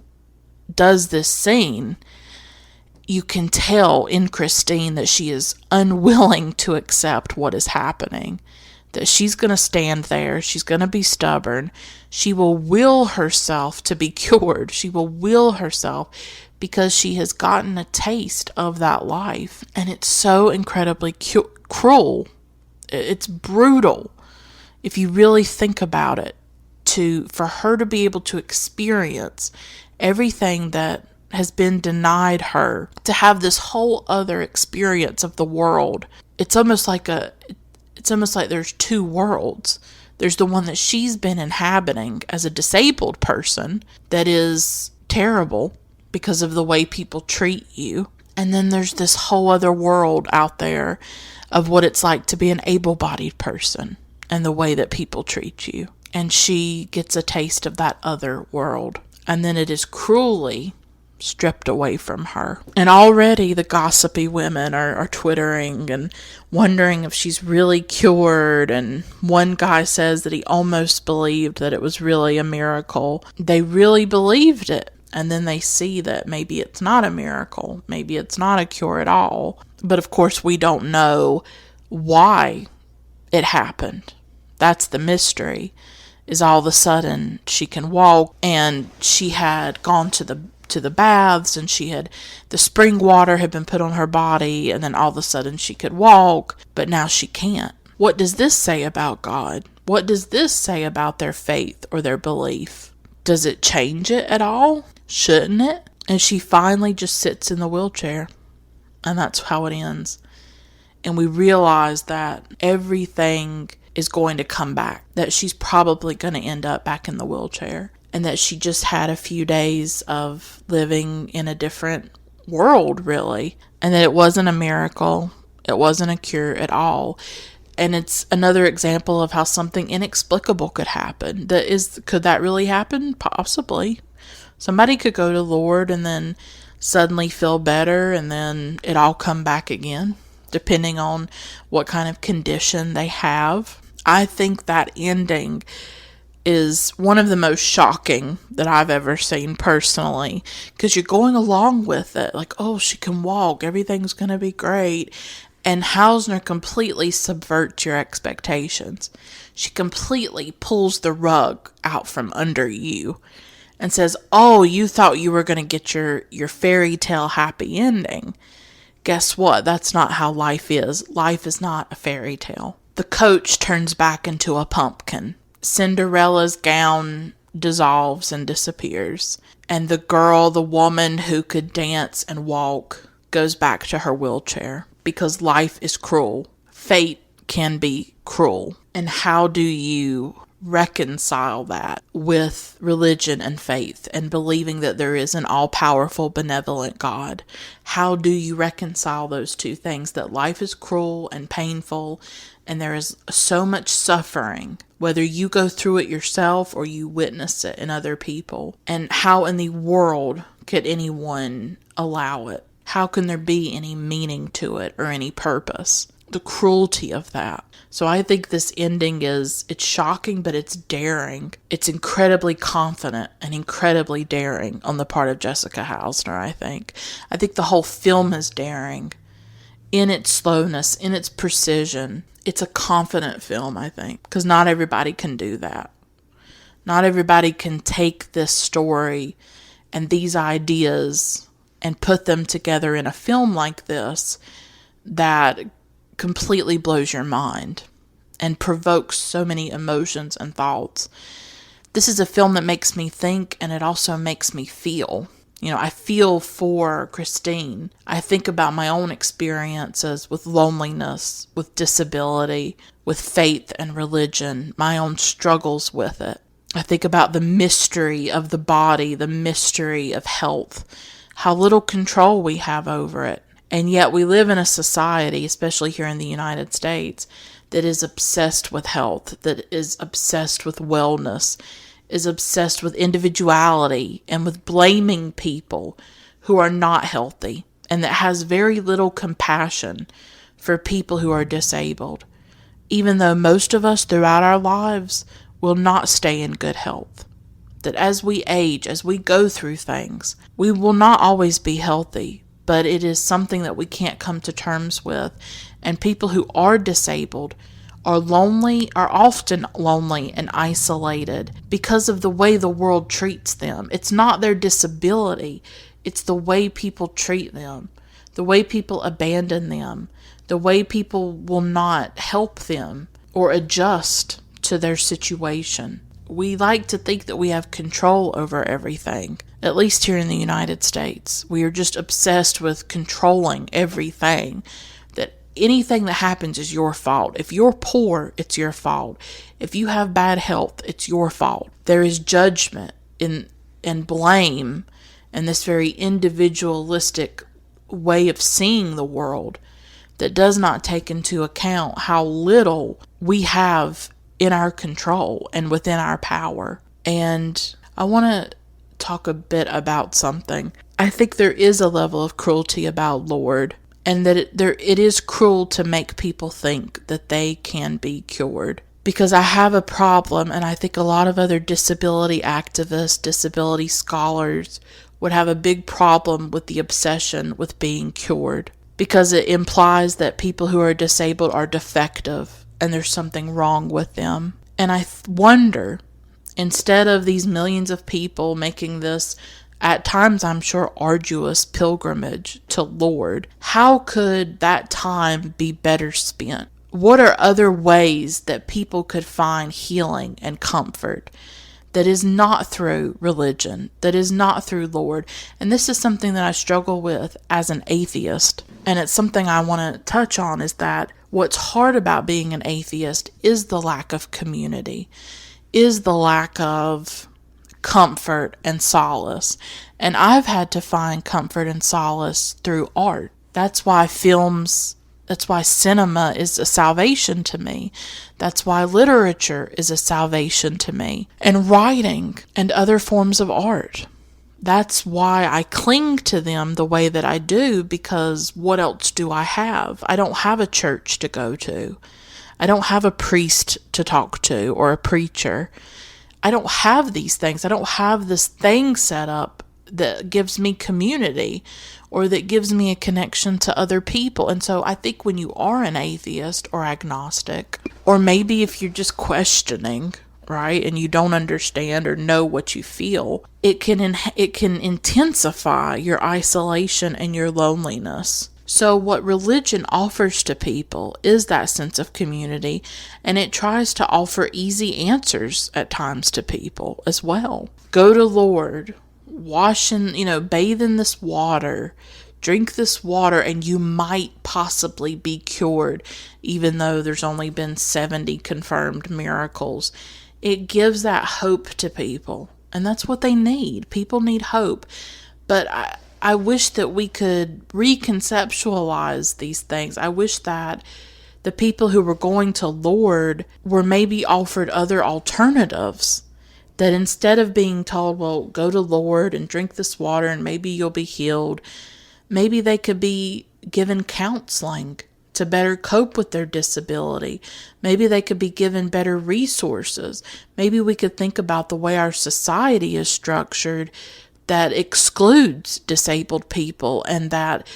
does this scene, you can tell in Christine that she is unwilling to accept what is happening. That she's going to stand there. She's going to be stubborn. She will will herself to be cured. She will will herself because she has gotten a taste of that life. And it's so incredibly cruel. It's brutal. If you really think about it, for her to be able to experience everything that has been denied her, to have this whole other experience of the world. It's almost like there's two worlds. There's the one that she's been inhabiting as a disabled person that is terrible because of the way people treat you. And then there's this whole other world out there of what it's like to be an able-bodied person and the way that people treat you. And she gets a taste of that other world. And then it is cruelly stripped away from her. And already the gossipy women are twittering and wondering if she's really cured. And one guy says that he almost believed that it was really a miracle. They really believed it. And then they see that maybe it's not a miracle. Maybe it's not a cure at all. But of course we don't know why it happened. That's the mystery. Is all of a sudden she can walk, and she had gone to the baths, and the spring water had been put on her body, and then all of a sudden she could walk, but now she can't. What does this say about God? What does this say about their faith or their belief? Does it change it at all? Shouldn't it? And she finally just sits in the wheelchair, and that's how it ends. And we realize that everything is going to come back, that she's probably going to end up back in the wheelchair, and that she just had a few days of living in a different world, really, and that it wasn't a miracle, it wasn't a cure at all. And it's another example of how something inexplicable could happen. Could that really happen? Possibly. Somebody could go to Lourdes and then suddenly feel better, and then it all come back again, depending on what kind of condition they have. I think that ending is one of the most shocking that I've ever seen personally, because you're going along with it, like, oh, she can walk, everything's going to be great. And Hausner completely subverts your expectations. She completely pulls the rug out from under you and says, oh, you thought you were going to get your fairy tale happy ending. Guess what? That's not how life is. Life is not a fairy tale. The coach turns back into a pumpkin. Cinderella's gown dissolves and disappears. And the woman who could dance and walk, goes back to her wheelchair. Because life is cruel. Fate can be cruel. And how do you reconcile that with religion and faith and believing that there is an all-powerful, benevolent God? How do you reconcile those two things? That life is cruel and painful and there is so much suffering, whether you go through it yourself or you witness it in other people. And how in the world could anyone allow it? How can there be any meaning to it or any purpose? The cruelty of that. So I think this ending it's shocking, but it's daring. It's incredibly confident and incredibly daring on the part of Jessica Hausner, I think. I think the whole film is daring in its slowness, in its precision. It's a confident film, I think, because not everybody can do that. Not everybody can take this story and these ideas and put them together in a film like this that completely blows your mind and provokes so many emotions and thoughts. This is a film that makes me think, and it also makes me feel. I feel for Christine. I think about my own experiences with loneliness, with disability, with faith and religion, my own struggles with it. I think about the mystery of the body, the mystery of health, how little control we have over it. And yet we live in a society, especially here in the United States, that is obsessed with health, that is obsessed with wellness, is obsessed with individuality and with blaming people who are not healthy, and that has very little compassion for people who are disabled, even though most of us throughout our lives will not stay in good health. That as we age, as we go through things, we will not always be healthy, but it is something that we can't come to terms with. And people who are disabled are often lonely and isolated because of the way the world treats them. It's not their disability, it's the way people treat them, the way people abandon them, the way people will not help them or adjust to their situation. We like to think that we have control over everything, at least here in the United States. We are just obsessed with controlling everything, that anything that happens is your fault. If you're poor, it's your fault. If you have bad health, it's your fault. There is judgment and blame and this very individualistic way of seeing the world that does not take into account how little we have in our control and within our power. And I want to talk a bit about something. I think there is a level of cruelty about Lourdes, and that it is cruel to make people think that they can be cured. Because I have a problem, and I think a lot of other disability activists, disability scholars would have a big problem with the obsession with being cured. Because it implies that people who are disabled are defective and there's something wrong with them. And I wonder, instead of these millions of people making this, at times I'm sure, arduous pilgrimage to Lourdes, how could that time be better spent? What are other ways that people could find healing and comfort that is not through religion, that is not through Lourdes? And this is something that I struggle with as an atheist. And it's something I want to touch on, is that what's hard about being an atheist is the lack of community, is the lack of comfort and solace. And I've had to find comfort and solace through art. That's why cinema is a salvation to me. That's why literature is a salvation to me. And writing and other forms of art. That's why I cling to them the way that I do, because what else do I have? I don't have a church to go to. I don't have a priest to talk to or a preacher. I don't have these things. I don't have this thing set up that gives me community or that gives me a connection to other people. And so I think when you are an atheist or agnostic, or maybe if you're just questioning, right, and you don't understand or know what you feel, it can intensify your isolation and your loneliness. So what religion offers to people is that sense of community, and it tries to offer easy answers at times to people as well. Go to Lourdes, bathe in this water, drink this water, and you might possibly be cured, even though there's only been 70 confirmed miracles. it gives that hope to people. And that's what they need. People need hope. But I wish that we could reconceptualize these things. I wish that the people who were going to Lourdes were maybe offered other alternatives. That instead of being told, well, go to Lourdes and drink this water and maybe you'll be healed, maybe they could be given counseling to better cope with their disability. Maybe they could be given better resources. Maybe we could think about the way our society is structured that excludes disabled people and that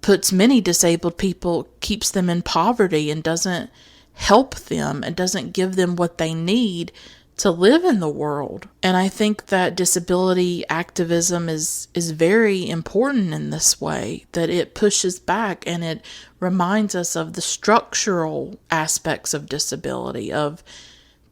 puts many disabled people, keeps them in poverty and doesn't help them and doesn't give them what they need to live in the world. And I think that disability activism is very important in this way, that it pushes back and it reminds us of the structural aspects of disability, of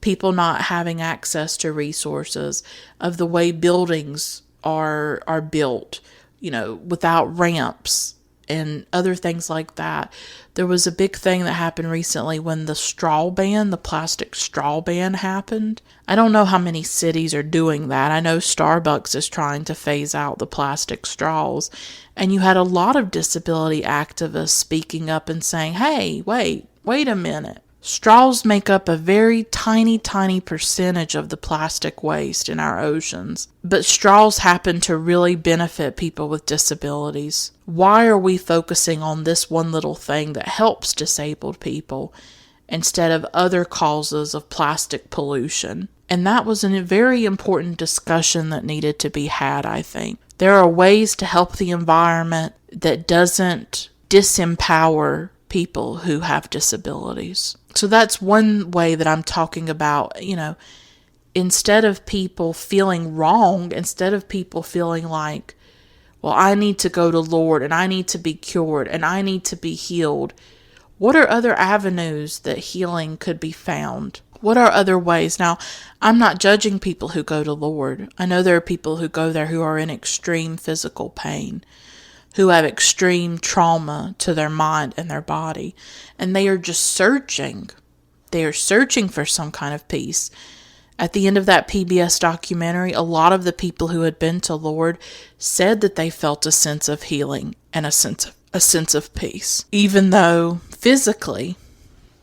people not having access to resources, of the way buildings are built, without ramps and other things like that. There was a big thing that happened recently when the plastic straw ban happened. I don't know how many cities are doing that. I know Starbucks is trying to phase out the plastic straws. And you had a lot of disability activists speaking up and saying, hey, wait a minute. Straws make up a very tiny, tiny percentage of the plastic waste in our oceans, but straws happen to really benefit people with disabilities. Why are we focusing on this one little thing that helps disabled people instead of other causes of plastic pollution? And that was a very important discussion that needed to be had, I think. There are ways to help the environment that doesn't disempower people who have disabilities. So that's one way that I'm talking about, instead of people feeling wrong, instead of people feeling like, well, I need to go to Lourdes and I need to be cured and I need to be healed. What are other avenues that healing could be found? What are other ways? Now, I'm not judging people who go to Lourdes. I know there are people who go there who are in extreme physical pain, who have extreme trauma to their mind and their body, and they are just searching. They are searching for some kind of peace. At the end of that PBS documentary, a lot of the people who had been to Lourdes said that they felt a sense of healing and a sense of peace, even though physically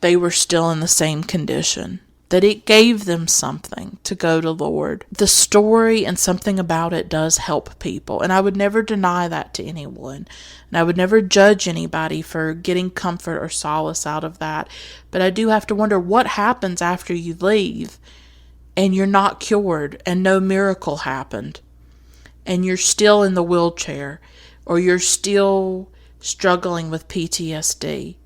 they were still in the same condition. That it gave them something to go to Lourdes. The story and something about it does help people, and I would never deny that to anyone, and I would never judge anybody for getting comfort or solace out of that. But I do have to wonder what happens after you leave and you're not cured and no miracle happened and you're still in the wheelchair or you're still struggling with PTSD.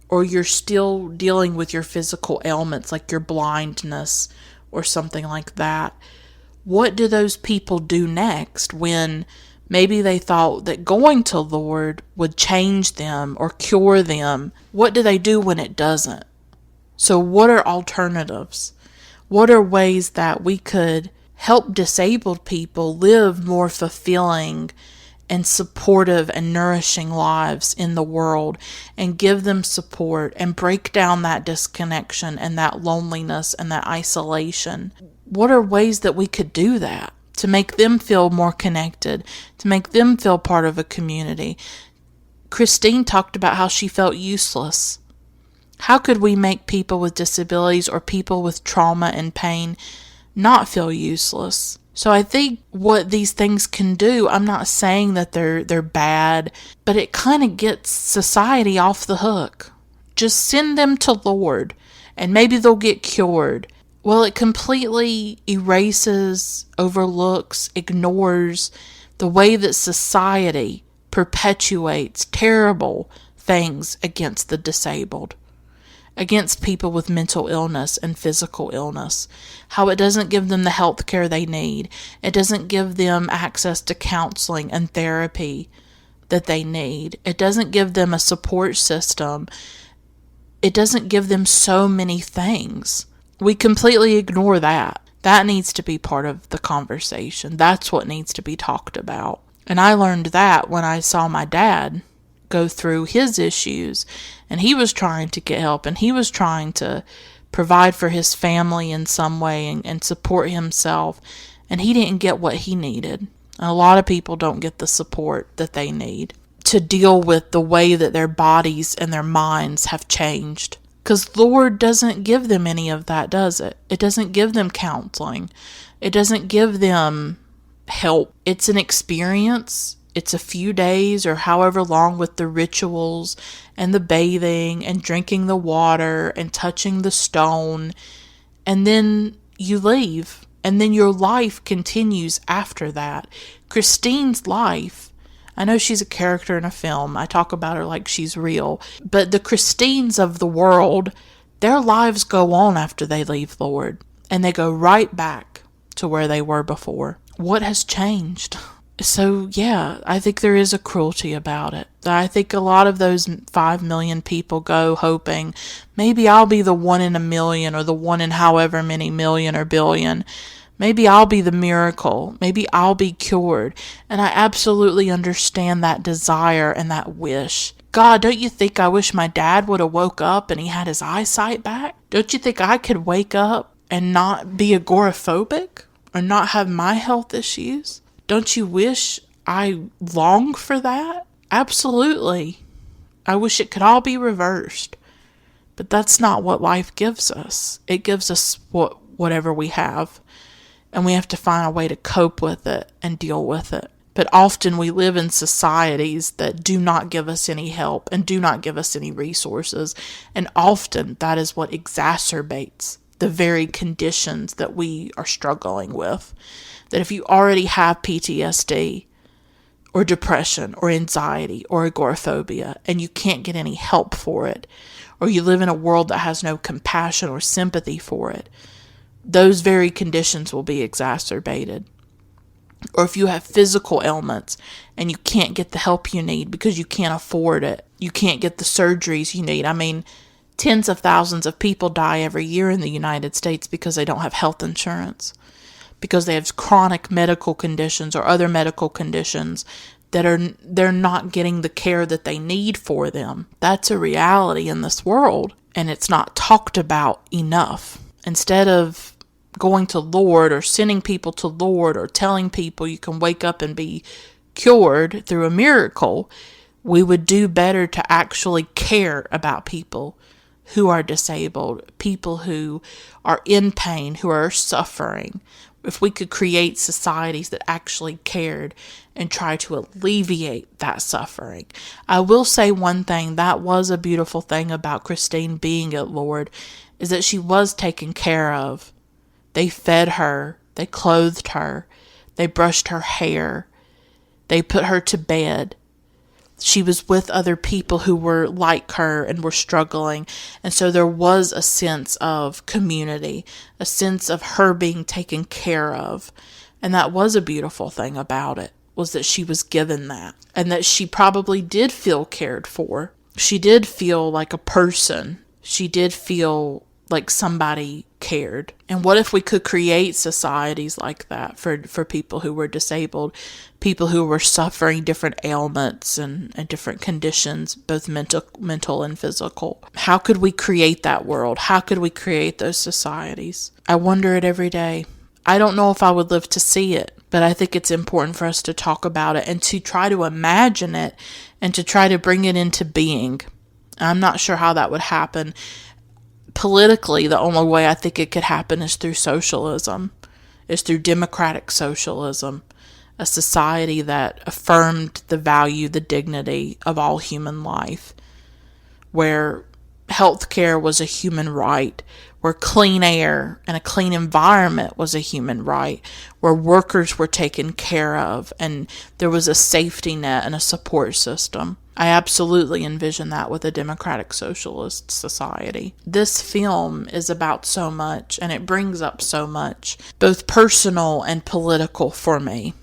Or you're still dealing with your physical ailments like your blindness or something like that. What do those people do next when maybe they thought that going to Lourdes would change them or cure them? What do they do when it doesn't? So what are alternatives? What are ways that we could help disabled people live more fulfilling and supportive and nourishing lives in the world, and give them support and break down that disconnection and that loneliness and that isolation? What are ways that we could do that to make them feel more connected, to make them feel part of a community? Christine talked about how she felt useless. How could we make people with disabilities or people with trauma and pain not feel useless? So I think what these things can do, I'm not saying that they're bad, but it kind of gets society off the hook. Just send them to Lourdes and maybe they'll get cured. Well, it completely erases, overlooks, ignores the way that society perpetuates terrible things against the disabled, against people with mental illness and physical illness, how it doesn't give them the health care they need. It doesn't give them access to counseling and therapy that they need. It doesn't give them a support system. It doesn't give them so many things. We completely ignore that. That needs to be part of the conversation. That's what needs to be talked about. And I learned that when I saw my dad go through his issues, and he was trying to get help, and he was trying to provide for his family in some way and support himself. And he didn't get what he needed. And a lot of people don't get the support that they need to deal with the way that their bodies and their minds have changed. Because the Lord doesn't give them any of that, does it? It doesn't give them counseling. It doesn't give them help. It's an experience. It's a few days or however long with the rituals and the bathing and drinking the water and touching the stone. And then you leave. And then your life continues after that. Christine's life, I know she's a character in a film. I talk about her like she's real. But the Christines of the world, their lives go on after they leave the Lord. And they go right back to where they were before. What has changed? So, yeah, I think there is a cruelty about it. I think a lot of those 5 million people go hoping, maybe I'll be the 1 in a million or the 1 in however many million or billion. Maybe I'll be the miracle. Maybe I'll be cured. And I absolutely understand that desire and that wish. God, don't you think I wish my dad would have woke up and he had his eyesight back? Don't you think I could wake up and not be agoraphobic or not have my health issues? Don't you wish I long for that? Absolutely. I wish it could all be reversed. But that's not what life gives us. It gives us whatever we have. And we have to find a way to cope with it and deal with it. But often we live in societies that do not give us any help and do not give us any resources. And often that is what exacerbates the very conditions that we are struggling with. That if you already have PTSD or depression or anxiety or agoraphobia and you can't get any help for it, or you live in a world that has no compassion or sympathy for it, those very conditions will be exacerbated. Or if you have physical ailments and you can't get the help you need because you can't afford it, you can't get the surgeries you need. I mean, tens of thousands of people die every year in the United States because they don't have health insurance, because they have chronic medical conditions or other medical conditions that they're not getting the care that they need for them. That's a reality in this world, and it's not talked about enough. Instead of going to Lord or sending people to Lord or telling people you can wake up and be cured through a miracle, we would do better to actually care about people who are disabled, people who are in pain, who are suffering. If we could create societies that actually cared and try to alleviate that suffering. I will say one thing, that was a beautiful thing about Christine being at Lord, is that she was taken care of. They fed her, they clothed her, they brushed her hair, they put her to bed. She was with other people who were like her and were struggling. And so there was a sense of community, a sense of her being taken care of. And that was a beautiful thing about it, was that she was given that. And that she probably did feel cared for. She did feel like a person. She did feel like somebody cared. And what if we could create societies like that for people who were disabled, people who were suffering different ailments and different conditions, both mental and physical? How could we create that world? How could we create those societies? I wonder it every day. I don't know if I would live to see it, but I think it's important for us to talk about it and to try to imagine it and to try to bring it into being. I'm not sure how that would happen. Politically, the only way I think it could happen is through socialism, is through democratic socialism, a society that affirmed the value, the dignity of all human life, where healthcare was a human right, where clean air and a clean environment was a human right, where workers were taken care of and there was a safety net and a support system. I absolutely envision that with a democratic socialist society. This film is about so much, and it brings up so much, both personal and political for me,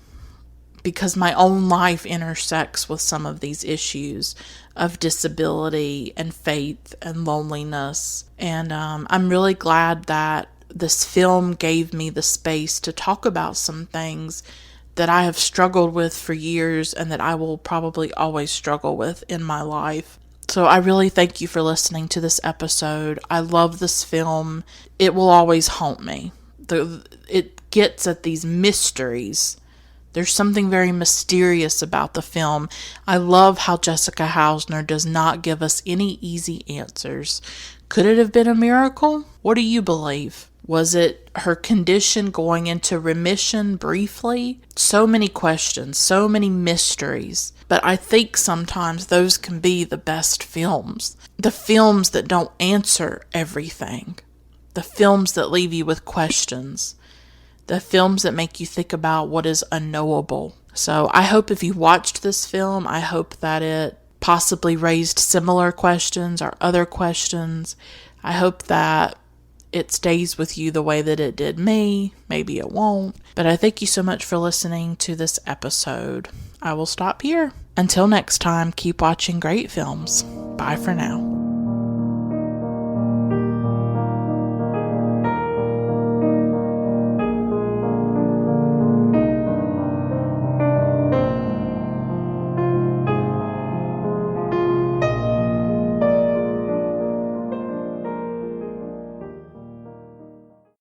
because my own life intersects with some of these issues of disability and faith and loneliness. And I'm really glad that this film gave me the space to talk about some things that I have struggled with for years and that I will probably always struggle with in my life. So I really thank you for listening to this episode. I love this film. It will always haunt me. It gets at these mysteries. There's something very mysterious about the film. I love how Jessica Hausner does not give us any easy answers. Could it have been a miracle? What do you believe? Was it her condition going into remission briefly? So many questions, so many mysteries. But I think sometimes those can be the best films. The films that don't answer everything. The films that leave you with questions. The films that make you think about what is unknowable. So I hope if you watched this film, I hope that it possibly raised similar questions or other questions. I hope that it stays with you the way that it did me. Maybe it won't. But I thank you so much for listening to this episode. I will stop here. Until next time, keep watching great films. Bye for now.